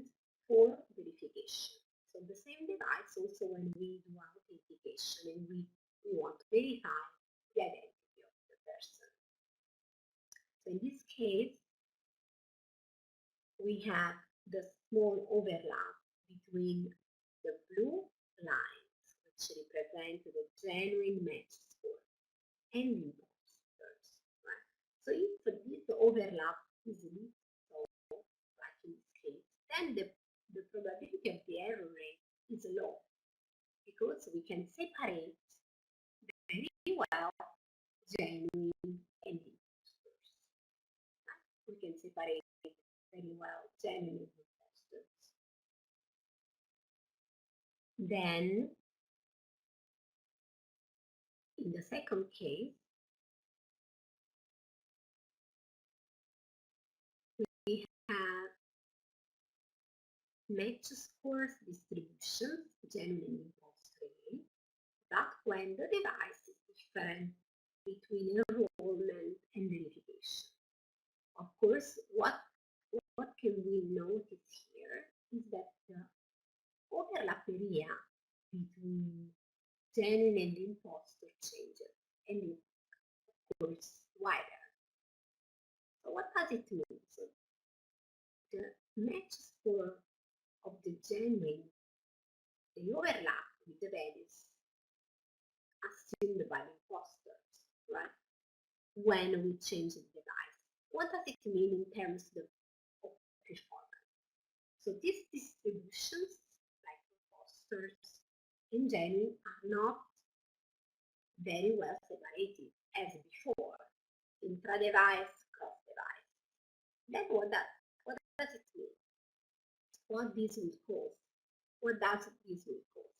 for verification. So the same device also when we do authentication and we want to verify the identity of the person. So in this case, we have the small overlap between the blue lines, which represent the genuine match score, and imposters. Right? So if this overlap is little, like in this case, then the probability of the error rate is low, because we can separate very well genuine and imposters. Right? We can separate very well genuine imposters. Then, in the second case, we have match scores distribution, genuine and imposter again, but when the device is different between enrollment and verification. Of course, what can we notice here is that the overlap area between genuine and imposter changes, and is, of course, wider. So what does it mean? So the match score of the genuine, they overlap with the values assumed by the imposters, right? When we change the device. What does it mean in terms of performance? So these distributions, like imposters in genuine, are not very well separated as before, intra-device, cross-device. Then what does it mean? What this will cause? What does this will cause?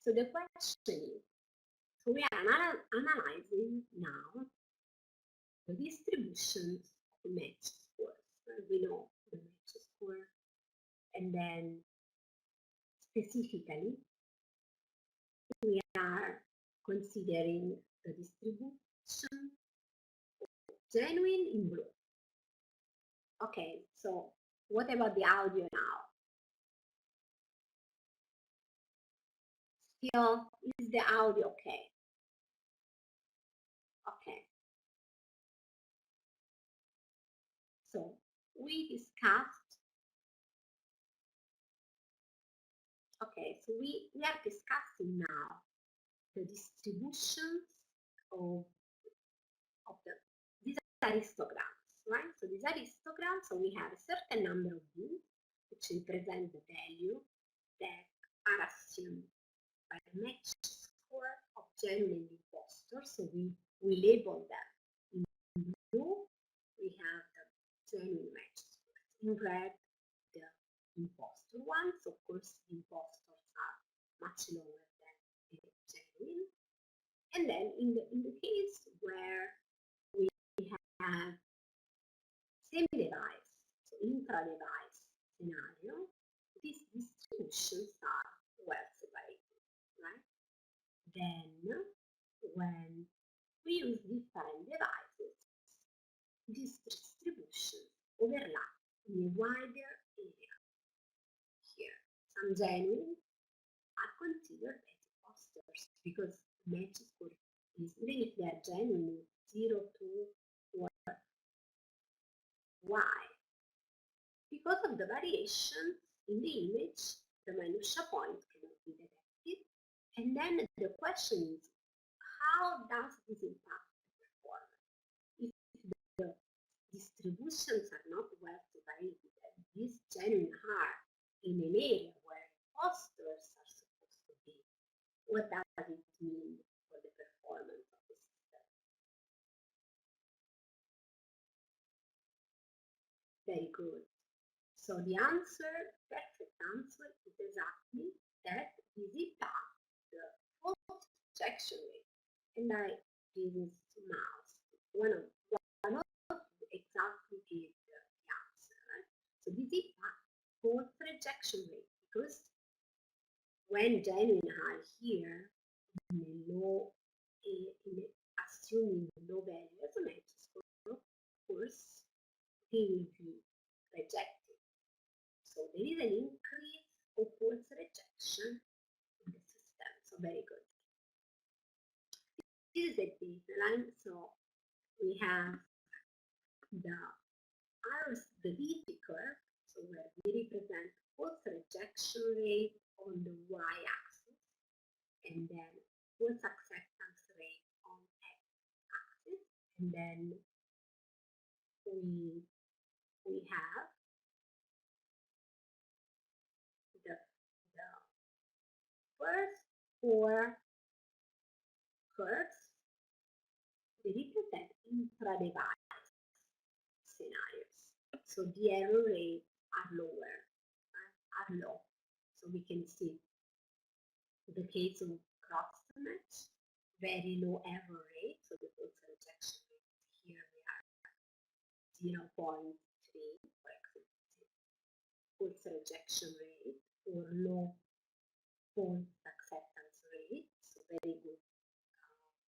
So the question is, so we are analyzing now the distributions of match scores. We know the match score, and then specifically we are considering the distribution of genuine in blue. Okay, so what about the audio now? Still, is the audio okay? Okay. So we discussed, okay, so we are discussing now the distributions of the, these are histograms, right? So these are histograms, so we have a certain number of bins which represent the value that are assumed by the match score of genuine imposter. So we label them. In blue, we have the genuine match scores. In red, the imposter ones. Of course, the imposters are much lower than the genuine. And then in the case where we have same device, so intra-device scenario, these distributions are well separated, right? Then, when we use different devices, these distributions overlap in a wider area. Here, some genuine are considered as imposters because match score is, even if they are genuine, 0 to why? Because of the variations in the image the minutia point cannot be detected. And then the question is, how does this impact the performance? If the distributions are not well separated and these genuine are in an area where imposters are supposed to be, what does it mean for the performance of the system? Very good. So the answer, perfect answer, is exactly that this impacts the false rejection rate. And this is mouse. One of exactly is the answer. Right? So this impacts false rejection rate because when genuine are here in a low, assuming low value as a match score, of course, they will be rejected. So there is an increase of false rejection in the system. So very good. This is a baseline. So we have the curve, so where we represent false rejection rate on the y-axis, and then false acceptance rate on x-axis, and then we have the first four curves, they represent intra-device scenarios. So the error rates are lower, are low. So we can see the case of cross match, very low error rate. So the false rejection rate here we are 0.3, for example, false rejection rate or low false acceptance rate. So very good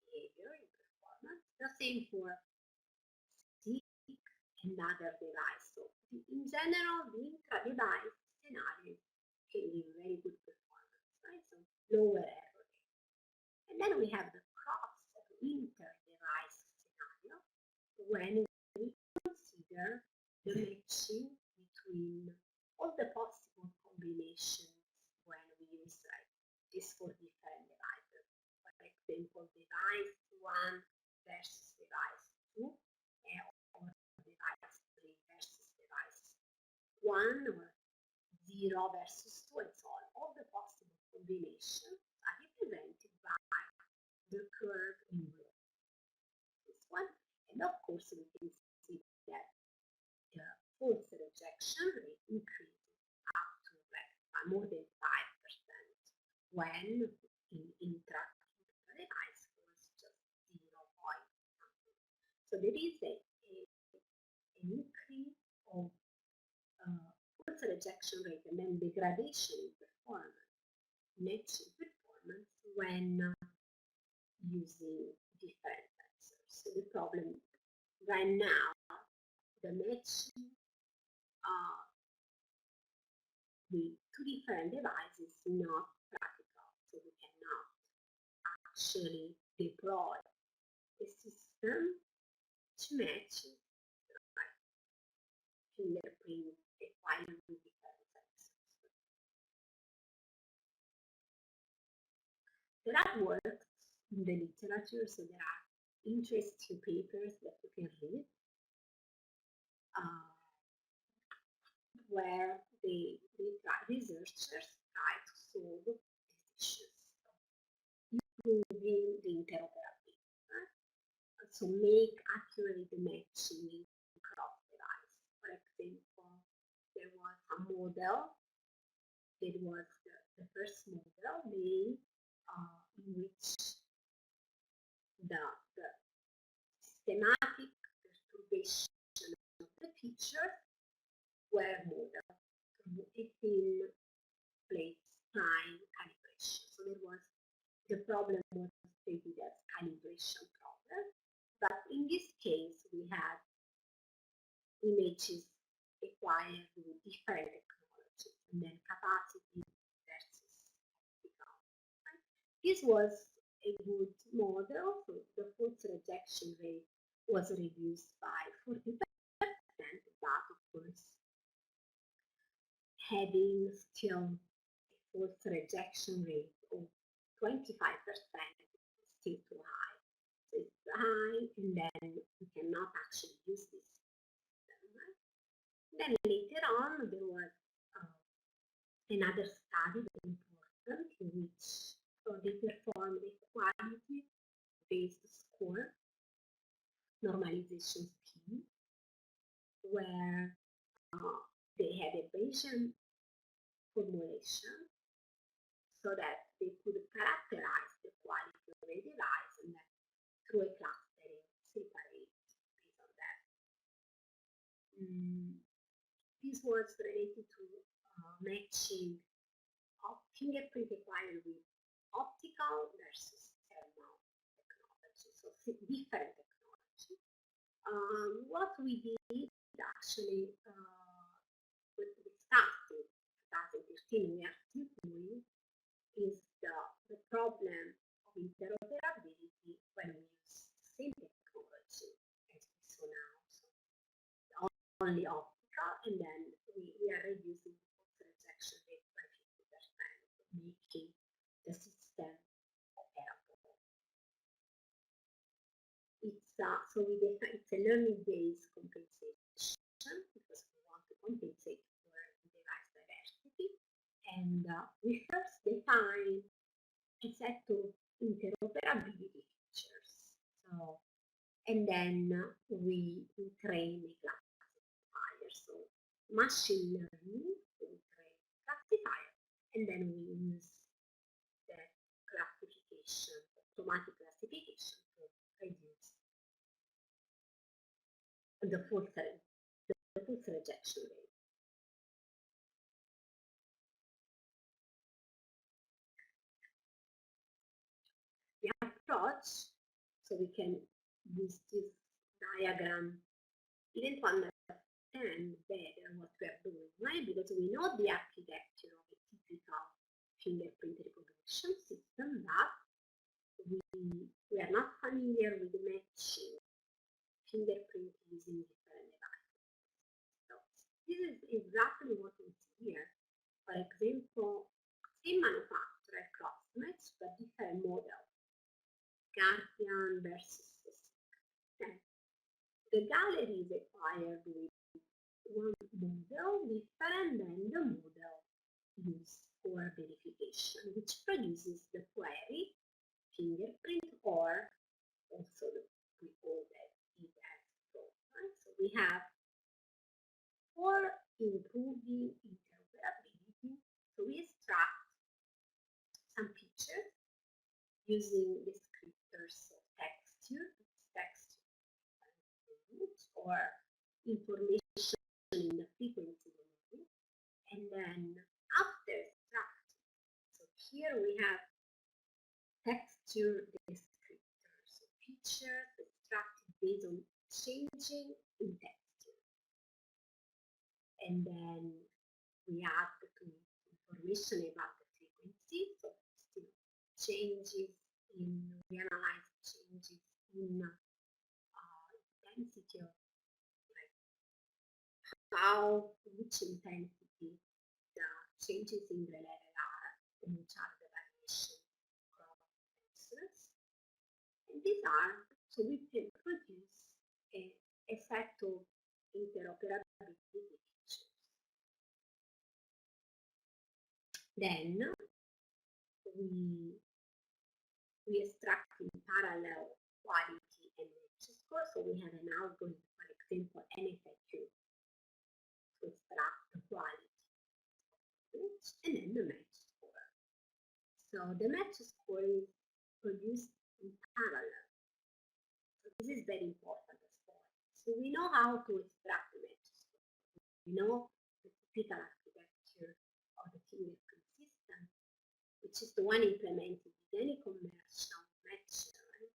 behavior in performance. The same for stick and other device. So in general, the intra-device scenario can give very good performance, right? So lower error rate. And then we have the cross inter-device scenario when we consider the matching between all the possible combinations when we use this for different devices. For example, device 1 versus device 2, or device 3 versus device 1, or 0 versus 2, and so on. All the possible combinations are represented by the curve in blue. This one, and of course we can see that the false rejection rate increases up to more than 5% when in intra-device was just 0 point something. So there is an increase of false rejection rate and then degradation in performance, matching performance when using different sensors. So the problem right now, the matching with two different devices is not practical. So we cannot actually deploy a system to match fingerprint acquiring different sensors. There are works in the literature, so there are interesting papers that you can read where researchers try to solve these issues, improving the interoperability. So make accurate matching across device. For example, there was a model. It was the first model made in which the systematic perturbation of the features were modeled through 18 plates time calibration. So there was the problem was stated as calibration problem, but in this case we had images acquired with different technologies and then capacity versus optical. This was a good model, so the false rejection rate was reduced by 40%, but of course having still false rejection rate of 25% is still too high. So it's high, and then we cannot actually use this system. Right? Then later on, there was another study very important in which they performed a quality-based score normalization scheme where they had a Bayesian formulation so that they could characterize the quality of a device and then through a clustering separate based on that. This was related to matching fingerprint acquired with optical versus thermal technology, so different technology. What we did actually, we started 2015, we are still doing, is the problem of interoperability when we use the same technology as we saw now. So only optical, and then we are reducing the false rejection rate by 50%, making the system operable. It's it's a learning-based compensation because we want to compensate for device diversity, and we first define a set of interoperability features. So, and then we train a classifier. So machine learning, we train classifier, and then we use the classification, automatic classification to reduce the false rejection rate. The approach, so we can use this diagram even to understand better what we are doing, right? Because we know the architecture of a typical fingerprint recognition system, but we are not familiar with matching fingerprint using different devices. So this is exactly what we see here. For example, same manufacturer cross-match, but different model. Guardian versus System. The gallery is acquired with one model different than the model used for verification, which produces the query, fingerprint, or also we call that event flow. Right? So we have for improving interoperability, so we extract some features using descriptors of texture or information in the frequency domain, and then after extracting, so here we have texture descriptors, so features extracted based on changing in texture, and then we add the information about the frequency, so still changes in, we analyze changes in intensity of which intensity the changes in the level are, and which are the variation of tensors. And these are, so we can produce a set of interoperability features. Then we extract in parallel quality and match score. So we have an algorithm, for example, NFIQ, to extract the quality and then the match score. So the match score is produced in parallel. So this is very important as well. So we know how to extract the match score. We know the typical architecture of the fingerprint system, which is the one implemented with any commercial matcher. Right?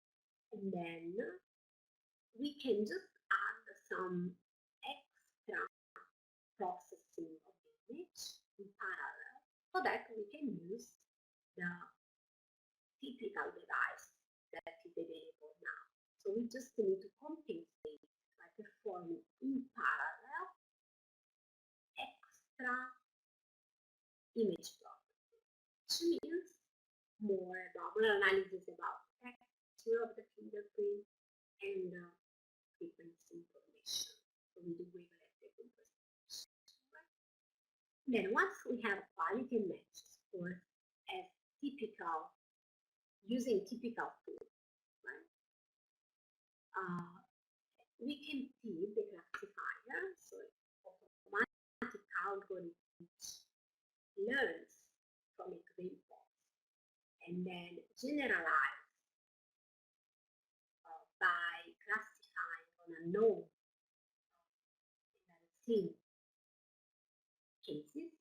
And then we can just add some extra processing of the image in parallel so that we can use the typical device that is available now. So we just need to compensate by performing in parallel extra image processing. which means more analysis about texture of the fingerprint and frequency information. So we do wavelet decomposition. Then once we have quality and match scores as typical, using typical tools, right? We can feed the classifier, so automatic algorithm learns from examples and then generalize by classifying on a known seen cases.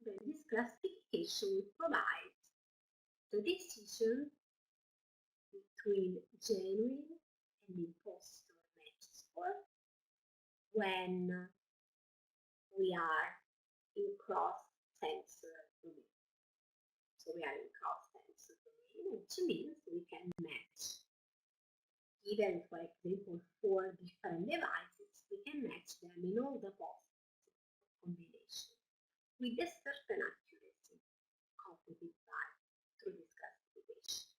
Then this classification will provide the decision between genuine and impostor match score when we are in cross-sensor domain. So we are in cross-sensor domain, which means we can match. Even, for example, 4 different devices, we can match them in all the possible combinations with a certain accuracy computed by through this classification.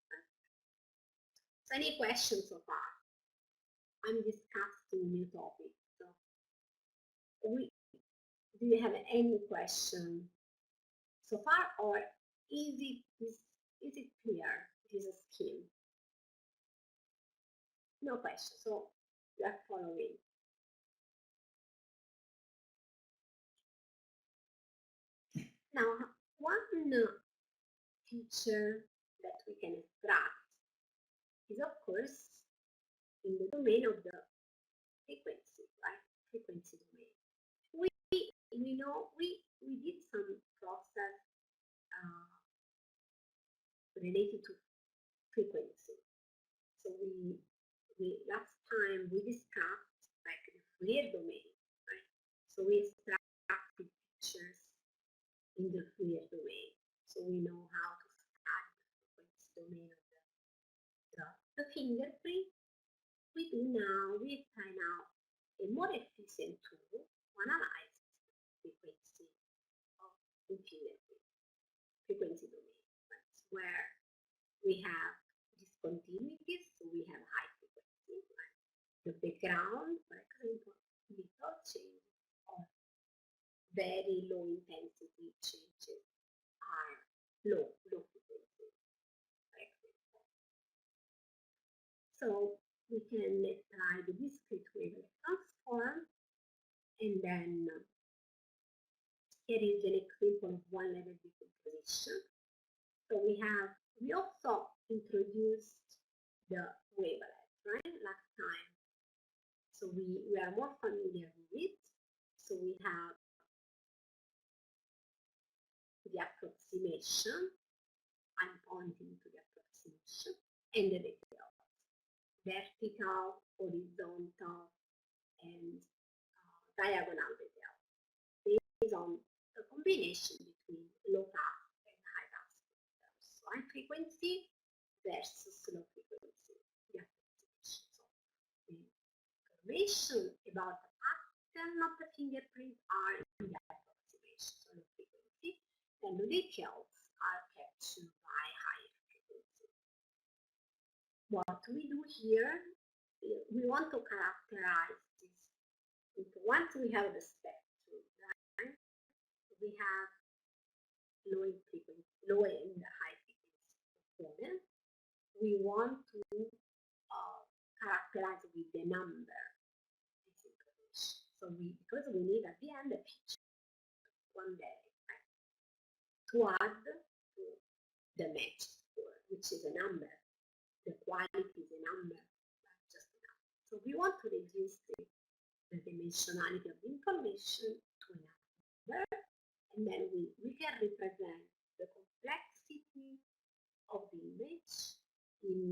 So any questions so far? I'm discussing new topics. So do you have any question so far, or is it clear? This scheme? No question. So you are following. Now, one feature that we can extract is, of course, in the domain of the frequency, right? Frequency domain. We know we did some process related to frequency. So we last time we discussed like the Fourier domain, right? So we extracted pictures in the Fourier domain. So we know how to study the frequency domain of the fingerprint. We apply now a more efficient tool to analyze the frequency of the fingerprint, frequency domain, right? Where we have discontinuities, so we have high frequency, right? The background, for example, little change or very low intensity changes are low frequency, for example. So we can apply the discrete wavelet transform, and then here is an example of one level decomposition. So we also introduced the wavelet, right, last time. So we are more familiar with it. So we have the approximation. I'm pointing to the approximation and the details. Vertical, horizontal, and diagonal detail based on the combination between low pass and high pass filters. So high frequency versus low frequency. The approximation. So the information about the pattern of the fingerprint are in the approximation, so low frequency, and the details are captured by higher frequency. What we do here, we want to characterize this. Once we have the spectrum, right, we have low and high frequency component. We want to characterize with the number this information. So because we need at the end a feature one day, right, to add to the match score, which is a number. The quality is a number, not just a number. So we want to reduce the dimensionality of the information to a number, and then we can represent the complexity of the image in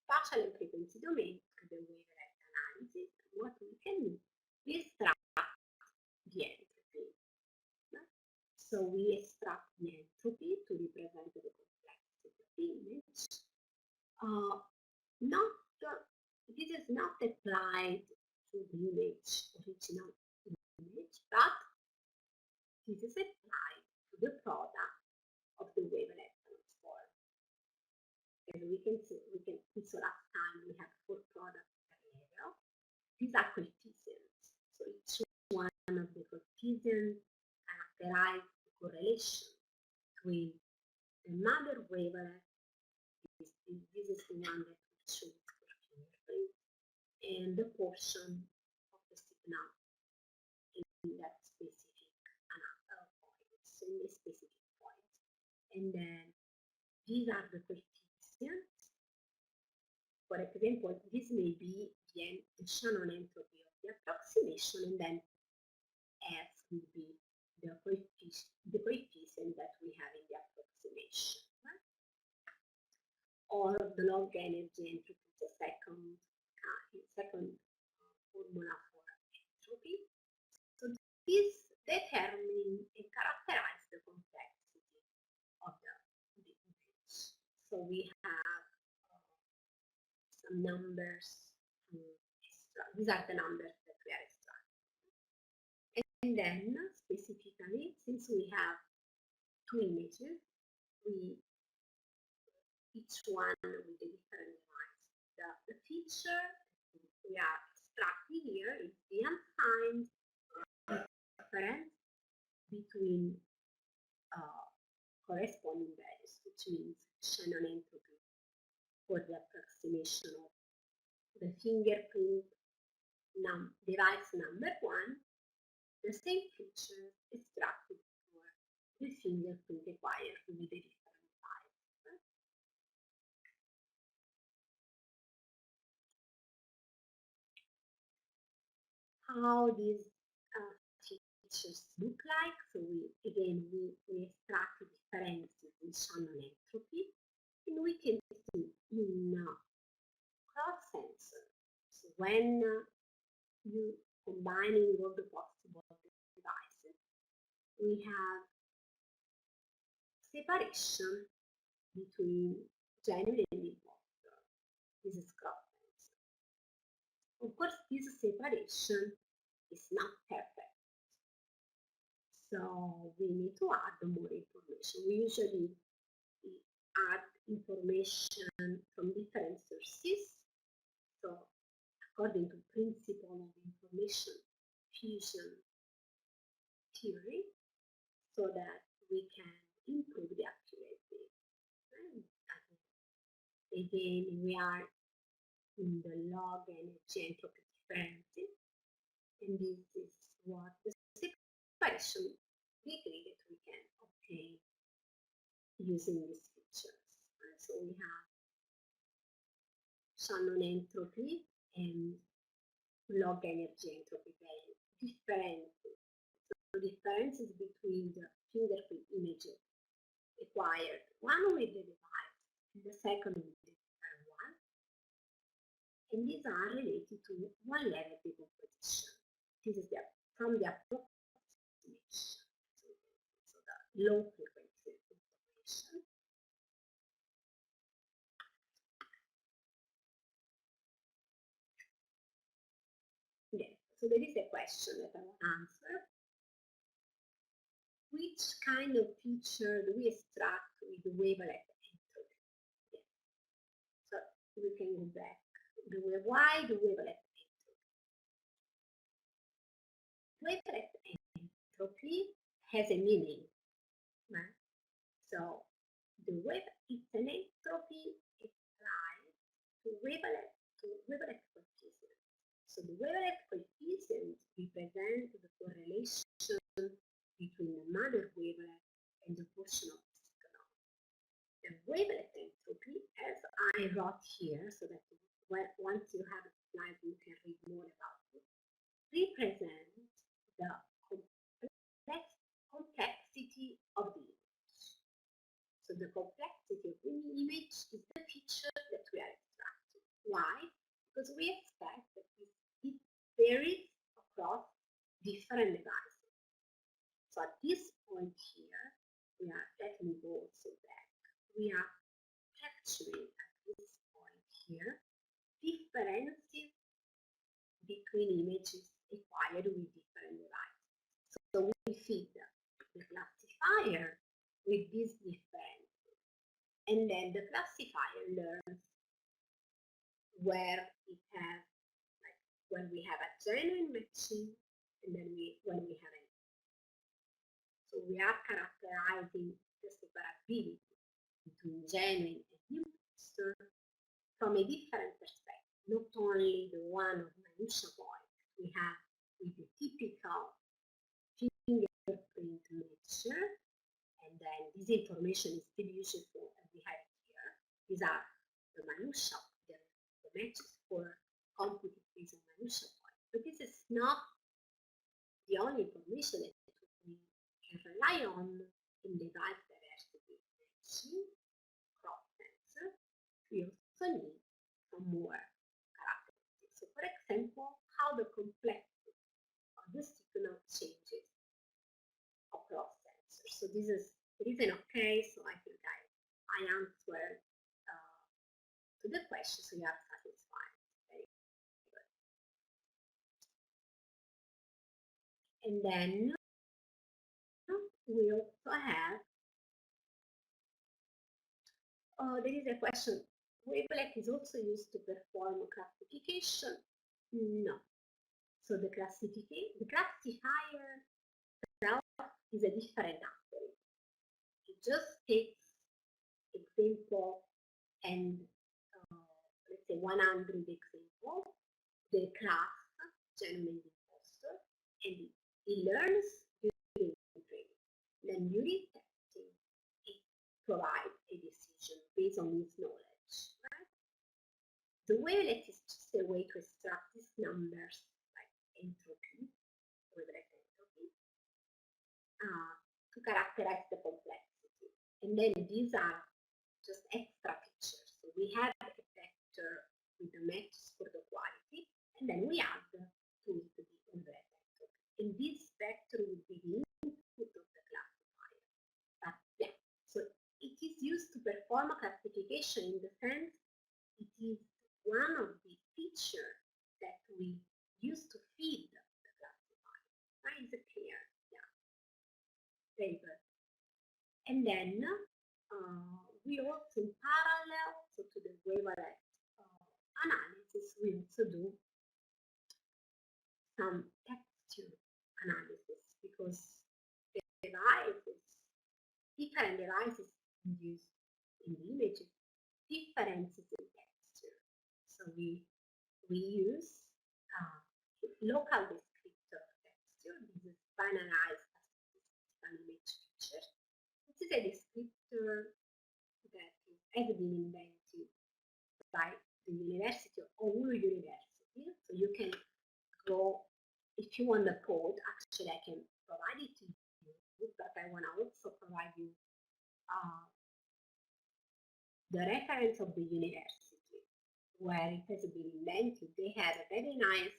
spatial and frequency domain through the wavelet analysis. What we can do, we extract the entropy. So we extract the entropy to represent the complexity of the image. This is not applied to the image, original image, but this is applied as we can see, we saw last time we have 4 products per level. These are coefficients. So each one of the coefficients characterize the correlation between the mother wavelet, this is the one that we choose for fingerprint, and the portion of the signal in that specific point, so in a specific point. And then these are the coefficients. For example, this may be the Shannon entropy of the approximation, and then S will be the coefficient that we have in the approximation. Right? Or the log energy entropy, the second formula for entropy. So this determines and characterizes the complexity of the image. So we have some numbers. These are the numbers that we are extracting. And then specifically, since we have 2 images, each one with a different device. The feature we are extracting here is the unsigned difference between corresponding values, which means Shannon entropy for the approximation of the fingerprint device number 1, the same feature extracted for the fingerprint acquired with a different device. How these features look like? So we extract the differences in Shannon entropy, and we can see in cross sensor. So when you combining all the possible devices, we have separation between genuine and imposter. This is cross sensor. Of course, this separation is not perfect. So we need to add more information. We usually add information from different sources. So according to principle of information fusion theory, so that we can improve the accuracy. Again, we are in the log energy entropy differences, and this is what the separation degree that we can obtain using these features. So we have Shannon entropy and log energy entropy value differences. So differences between the fingerprint images acquired, one with the device and the second with the different one. And these are related to one level decomposition. This is from the approximation, so the low frequency information. Yeah. So there is a question that I will answer. Which kind of feature do we extract with the wavelet entropy? Yeah. So we can go back. Why the wavelet entropy? Wavelet entropy has a meaning. Right? So the wavelet is an entropy applied to wavelet coefficient. So the wavelet coefficient represents the correlation between the mother wavelet and the portion of the signal. The wavelet entropy, as I wrote here, so that once you have a slide you can read more about it, represents the complexity of the image. So the complexity of the image is the feature that we are extracting. Why? Because we expect that it varies across different devices. So at this point here, let me go also back. We are capturing at this point here differences between images acquired with different devices. So we feed the classifier with these differences, And then the classifier learns where it has, like, when we have a genuine matching, and then when we have an. So we are characterizing the separability between genuine and imposter from a different perspective, not only the one of minutia point we have with the typical fingerprint nature, and then this information is still useful as we have here. These are the minutia, the matches for computed based on minutia point. But this is not the only information that we can rely on in device diversity matching cross-sensor. We also need some more characteristics. So for example, how the complexity of the signal changes across sensors. So this is an okay, so I think I answered to the question, so you are satisfied. Very good. And then we also have, there is a question, wavelet is also used to perform classification? No. So the classifier itself is a different algorithm. It just takes example and let's say 100 example, the class genuine imposter, and it learns during training. Then during testing, it provides a decision based on its knowledge. Right? The wavelet is just a way to extract these numbers like entropy, wavelet entropy, to characterize the complexity. And then these are just extra features. So we have a vector with the matches for the quality, and then we add to it the wavelet entropy. And this vector will be the input of the classifier. But yeah, so it is used to perform a classification in the sense it is one of the features that we use to feed the classifier. Right? Is it clear? Yeah. Very good. And then we also, in parallel to the wavelet analysis, we also do some texture analysis, because the devices, different devices used in the images, differences in texture. So we use local descriptor texture. This is binarized statistical image feature. This is a descriptor that has been invented by the University of Oulu University. So you can go, if you want the code, actually I can provide it to you, but I want to also provide you the reference of the university where it has been invented. They have a very nice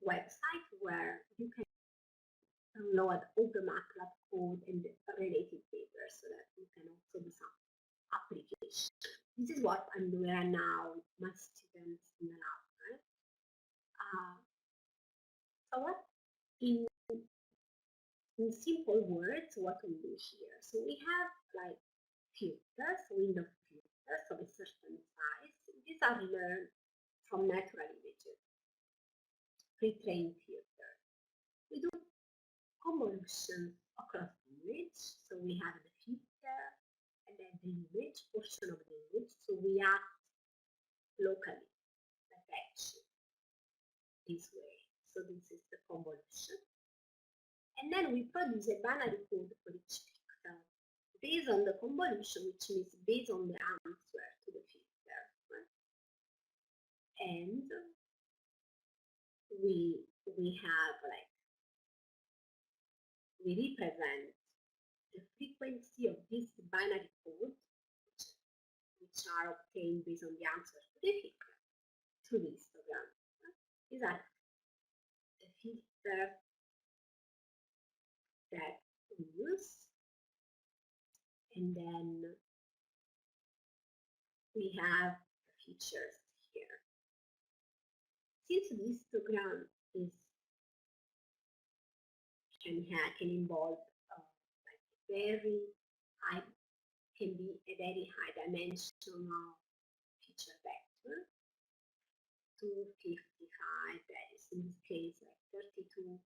website where you can download all the MATLAB code and the related papers, so that you can also do some application. This is what I'm doing right now with my students in the lab. Right? So what in simple words, what we do here? So we have like filters, window filters of a certain size. These are learned from natural images, pre-trained filters. We do convolution across the image. So we have the filter and then the image, portion of the image. So we act locally, like action, this way. So this is the convolution. And then we produce a binary code for each pixel based on the convolution, which means based on the answer to the filter. Right? And we have like, we represent the frequency of this binary code, which are obtained based on the answer to the filter, to the histogram. These are the filters that we use, and then we have the features here. Since the histogram is can involve like very high can be a very high dimensional feature vector, 255 values, in this case like 32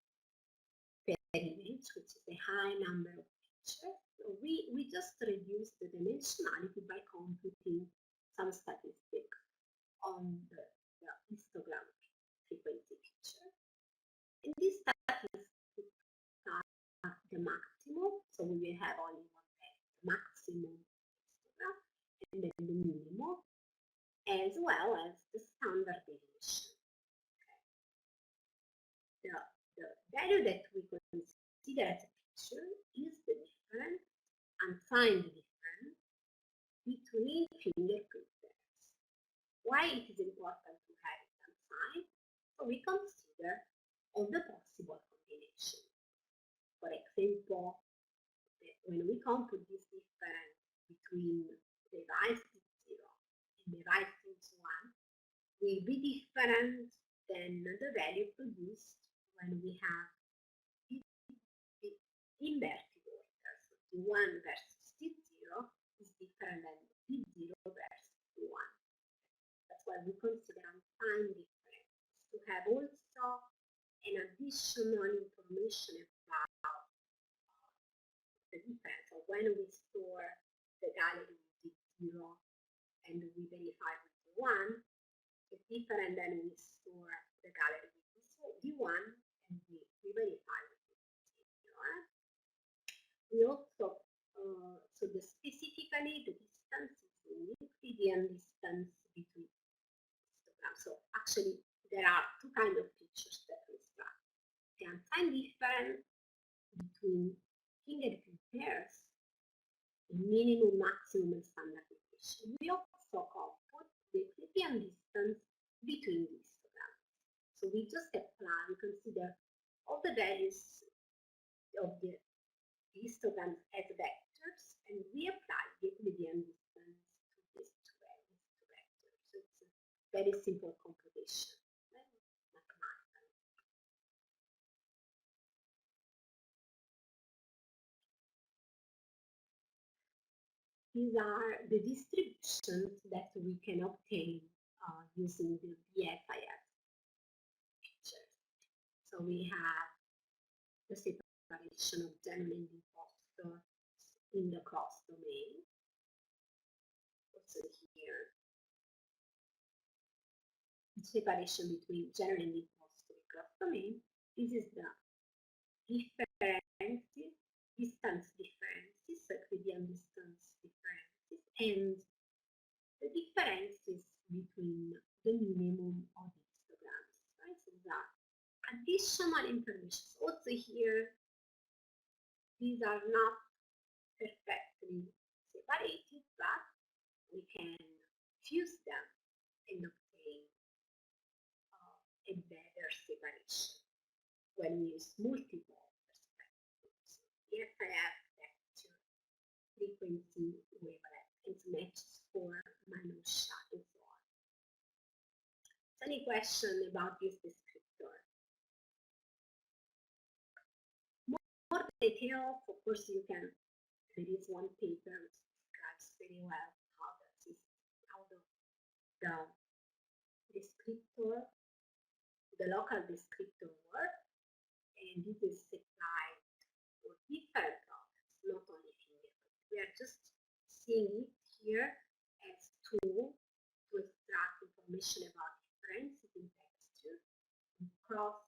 per image, which is a high number of features. So we just reduce the dimensionality by computing some statistics on the histogram frequency feature. And these statistics are the maximum, so we will have only one vector, maximum histogram, and then the minimum, as well as the standard deviation. The value that we consider as a feature is the difference, unsigned difference, between fingerprint pairs. Why it is important to have it unsigned? So we consider all the possible combinations. For example, when we compute this difference between the raised to 0 and the raised to 1, will be different than the value produced when we have the inverted order. So T1 versus T0 is different than T0 versus T1. That's why we consider unsigned difference to have also an additional information about the difference of when we store the gallery with T0 and we verify with T1 is different than we store the gallery with D1 and we verify with D0. We also, specifically the distance is the Euclidean distance between histograms. So actually there are two kinds of features that we extract. The unsigned difference between fingerprint pairs, the minimum, maximum, and standard deviation. We also compute the Euclidean distance between the histograms. So we just apply, we consider all the values of the histograms as vectors, and we apply the Euclidean distance to these two values, to vectors. So it's a very simple computation. These are the distributions that we can obtain using the BFIF features. So we have the separation of genuine imposters in the cross domain. Also here, the separation between genuine imposter and cross domain. This is the differences, distance differences, Euclidean distance differences, and the differences between the minimum of histograms. Right? So that additional information. Also here, these are not perfectly separated, but we can fuse them and obtain a better separation when we use multiple perspectives. Here I have vector, frequency, wavelength, and match score, minutia, and so on. So any question about this descriptor? More details, of course, you can. There is one paper which describes very well how the descriptor, the local descriptor works, and this is applied for different problems, not only fingerprint. We are just seeing it here as tool to extract information about differences in texture, in cross.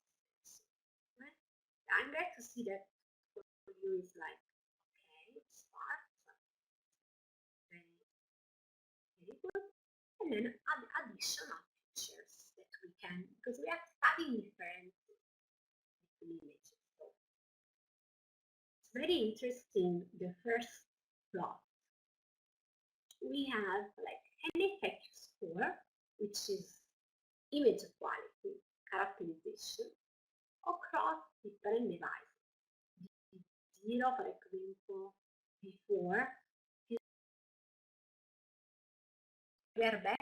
Right? I'm glad to see that for you is like, okay, it's smart, very, very good. And then add additional features that we can, because we are studying differences between images. So it's very interesting, the first plot. We have like an effect score, which is image quality characterization across different devices. 0, for example, before we are back.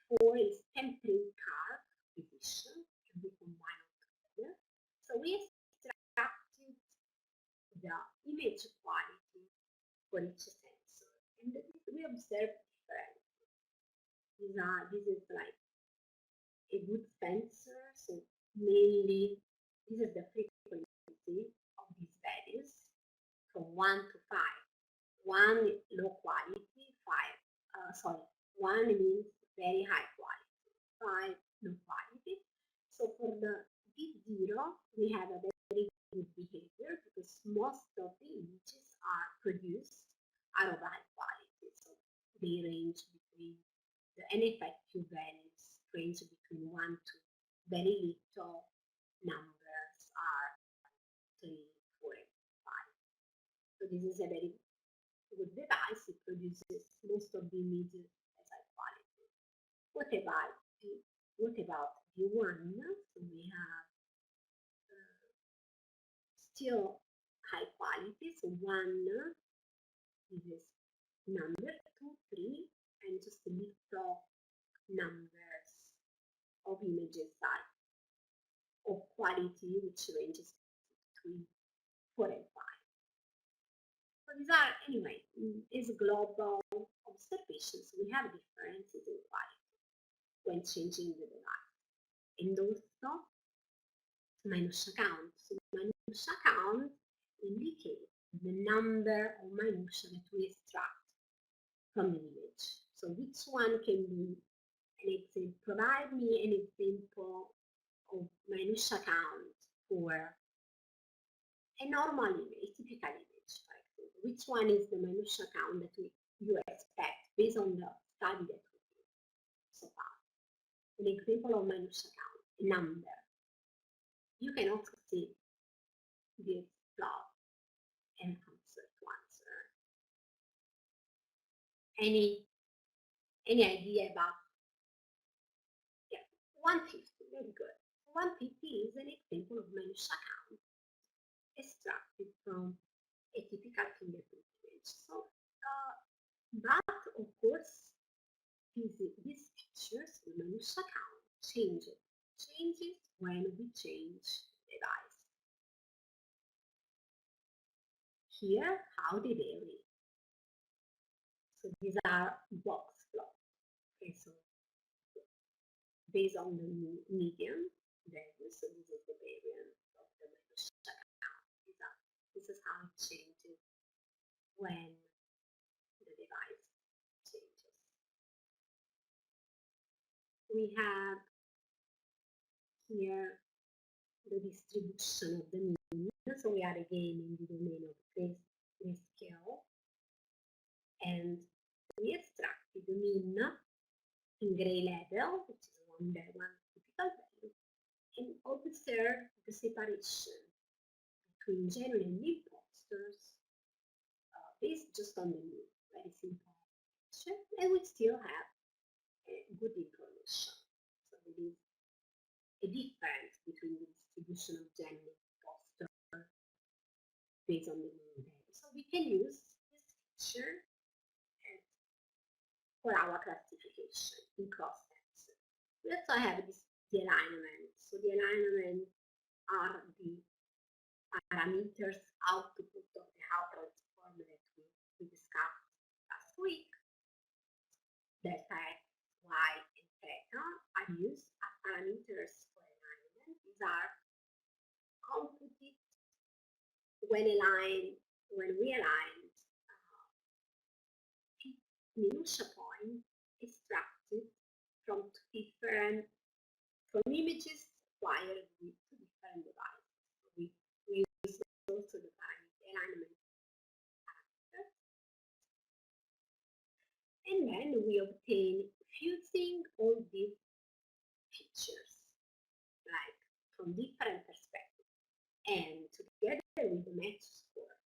4 is tempering curve precision, can be combined together. So we extracted the image quality for each sensor, and we observe difference. This is like a good sensor, so mainly this is the frequency of these values from 1 to 5. 1 low quality, 1 means very high quality, 5 low quality. So for the V0, we have a very good behavior because most of the images are produced out of high quality. So they range between the NFIQ values range between 1 to very little numbers are 3, 4, and 5. So this is a very good device. It produces most of the images as high quality. What about V1? So we have still high quality. So 1 is number, 2, 3, and just a little numbers of images are of quality which ranges between 4 and 5. So these are, anyway, is global observations. We have differences in quality when changing the device. And also, minutia count. So minutia count indicates the number of minutia that we extract from the image. So which one can be an example? Provide me an example of minutia count for a normal image, typical image, for example. Which one is the minutia count that you expect based on the study that we did so far? An example of minutia count, a number. You can also see this plot and answer to answer. Any idea about? Yeah, 150, very good. 150 is an example of minutia count extracted from a typical fingerprint image. So, but of course, these features, the minutia count, changes when we change the device. Here, how they vary. So these are box plots. Okay, so based on the median value, so this is the variance of the minutia count. This is how it changes when the device changes. We have here the distribution of the mean. So we are again in the domain of grayscale, and we extracted the mean in gray level, which is one typical value, and observe the separation between genuine and imposters based just on the mean. Very simple action, and we still have good information. So there is a difference between the distribution of genuine and imposter based on the mean value. So we can use this feature for our classification in cross-sects. We also have the alignment. So the alignment are the parameters output of the Hall transform that we discussed last week. Delta x, y, and theta are used as parameters for alignment. These are computed when we align minutia point extracted from images acquired with two different devices. We use also the alignment parameter, and then we obtain fusing all these features, like from different perspectives, and together with the match score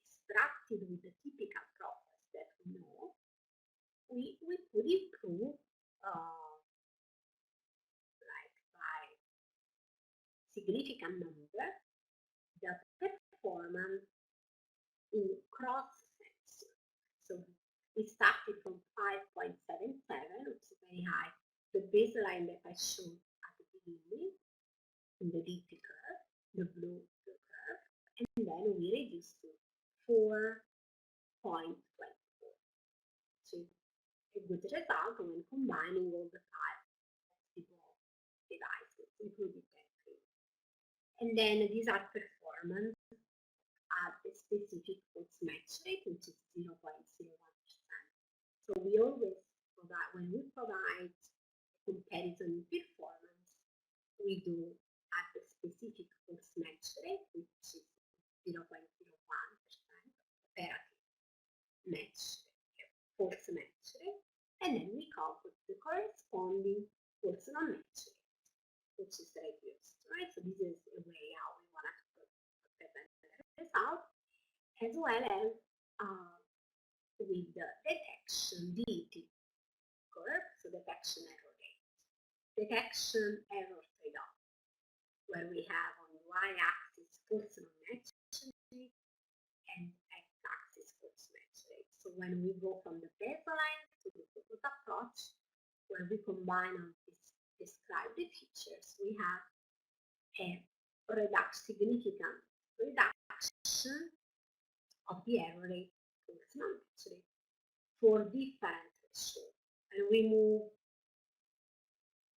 extracted with the typical process that we know, we could improve like by significant number the performance in cross-sects. So we started from 5.77, which is very high, the baseline that I showed at the beginning, in the DP curve, the blue curve, and then we reduce to 4.24. So a good result when combining all the five devices, including that. And then these are performance at a specific false match rate, which is 0.01%. So we always provide, when we provide comparison performance, we do at the specific false match rate, which is 0.01% operative match rate, false match rate, and then we compute the corresponding false non-match rate, which is reduced, right? So this is a way how we want to present the result, as well as with the detection DT curve, so detection error rate, detection error trade-off, where we have on the y-axis false non-match rate and x-axis false match rate. So when we go from the baseline to the focus approach, where we combine on this, describe the features, we have a significant reduction of the error rate for different thresholds. And we move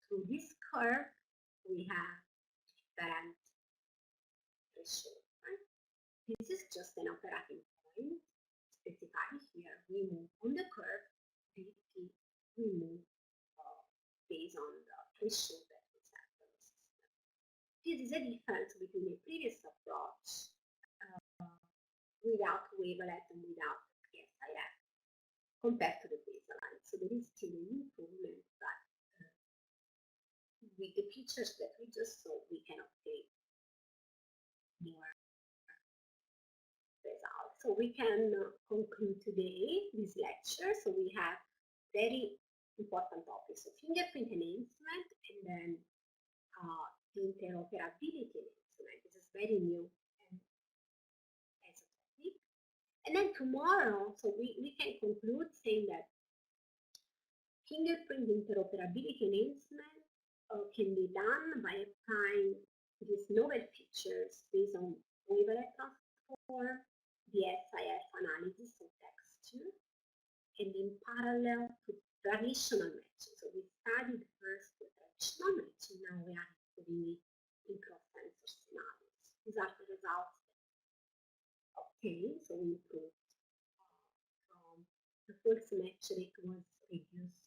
through this curve, we have different thresholds. Right? This is just an operating point specified here. We move on the curve, DT, we move based on the threshold that we set for the system. This is a difference between the previous approach without wavelet and without PSIF compared to the baseline. So there is still an improvement, but with the features that we just saw, we can obtain more results. So we can conclude today this lecture. So we have very important topics of fingerprint enhancement, and then the interoperability enhancement. This is very new as a topic. And then tomorrow, so we can conclude saying that fingerprint interoperability enhancement can be done by applying these novel features based on wavelet transform, the SIF analysis of texture, and in parallel to traditional matching. So we studied first the traditional matching, now we are doing it in cross-sensor scenarios. These are the results obtained. So we improved from the false match rate was reduced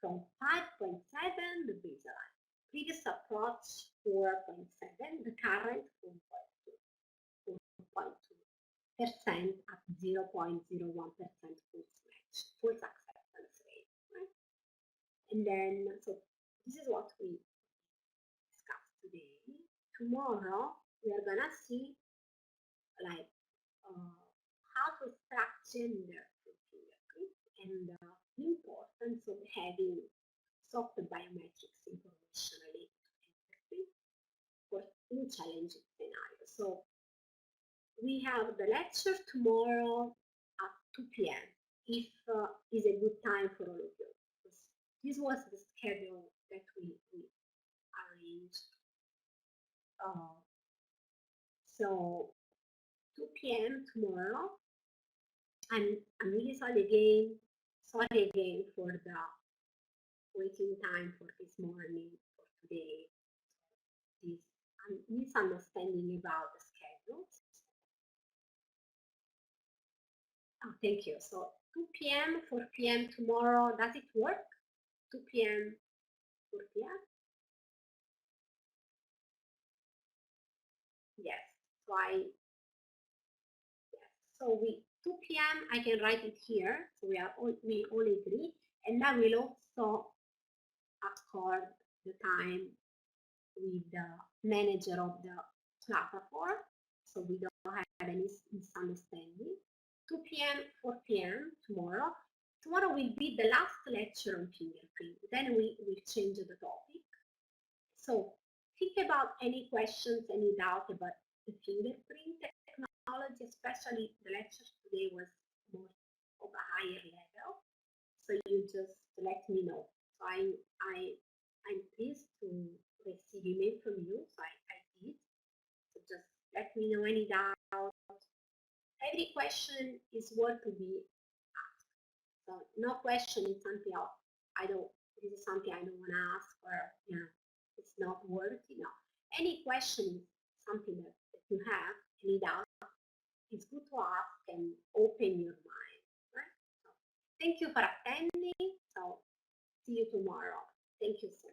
from 5.7, the baseline. Previous approach 4.7, the current 4.2% at 0.01% false acceptance rate. Right? And then, so this is what we discussed today. Tomorrow, we are gonna see like how to structure the fingerprint and the importance of having soft biometrics information related to fingerprint for in challenging scenarios. So we have the lecture tomorrow at 2 p.m. if is a good time for all of you. This was the schedule that we arranged. So 2 p.m. tomorrow. I'm really sorry again for the waiting time for this morning, for today. This misunderstanding about the schedule. Oh, thank you. So 2 p.m., 4 p.m. tomorrow, does it work? 2 p.m., 4 p.m.? Yes. So we 2 p.m. I can write it here. So we all agree, and I will also accord the time with the manager of the platform, so we don't have any misunderstanding. 2 p.m., 4 p.m. tomorrow. Tomorrow will be the last lecture on fingerprint. Then we change the topic. So think about any questions, any doubt about the fingerprint technology, especially the lecture today was more of a higher level. So you just let me know. So I'm pleased to receive email from you. So I did. So just let me know any doubt. Every question is worth to be asked. So no question is something I don't. This is something I don't want to ask, or it's not worthy. No, any question is something that you have, any doubt. It's good to ask and open your mind. Right? So, thank you for attending. So see you tomorrow. Thank you so much.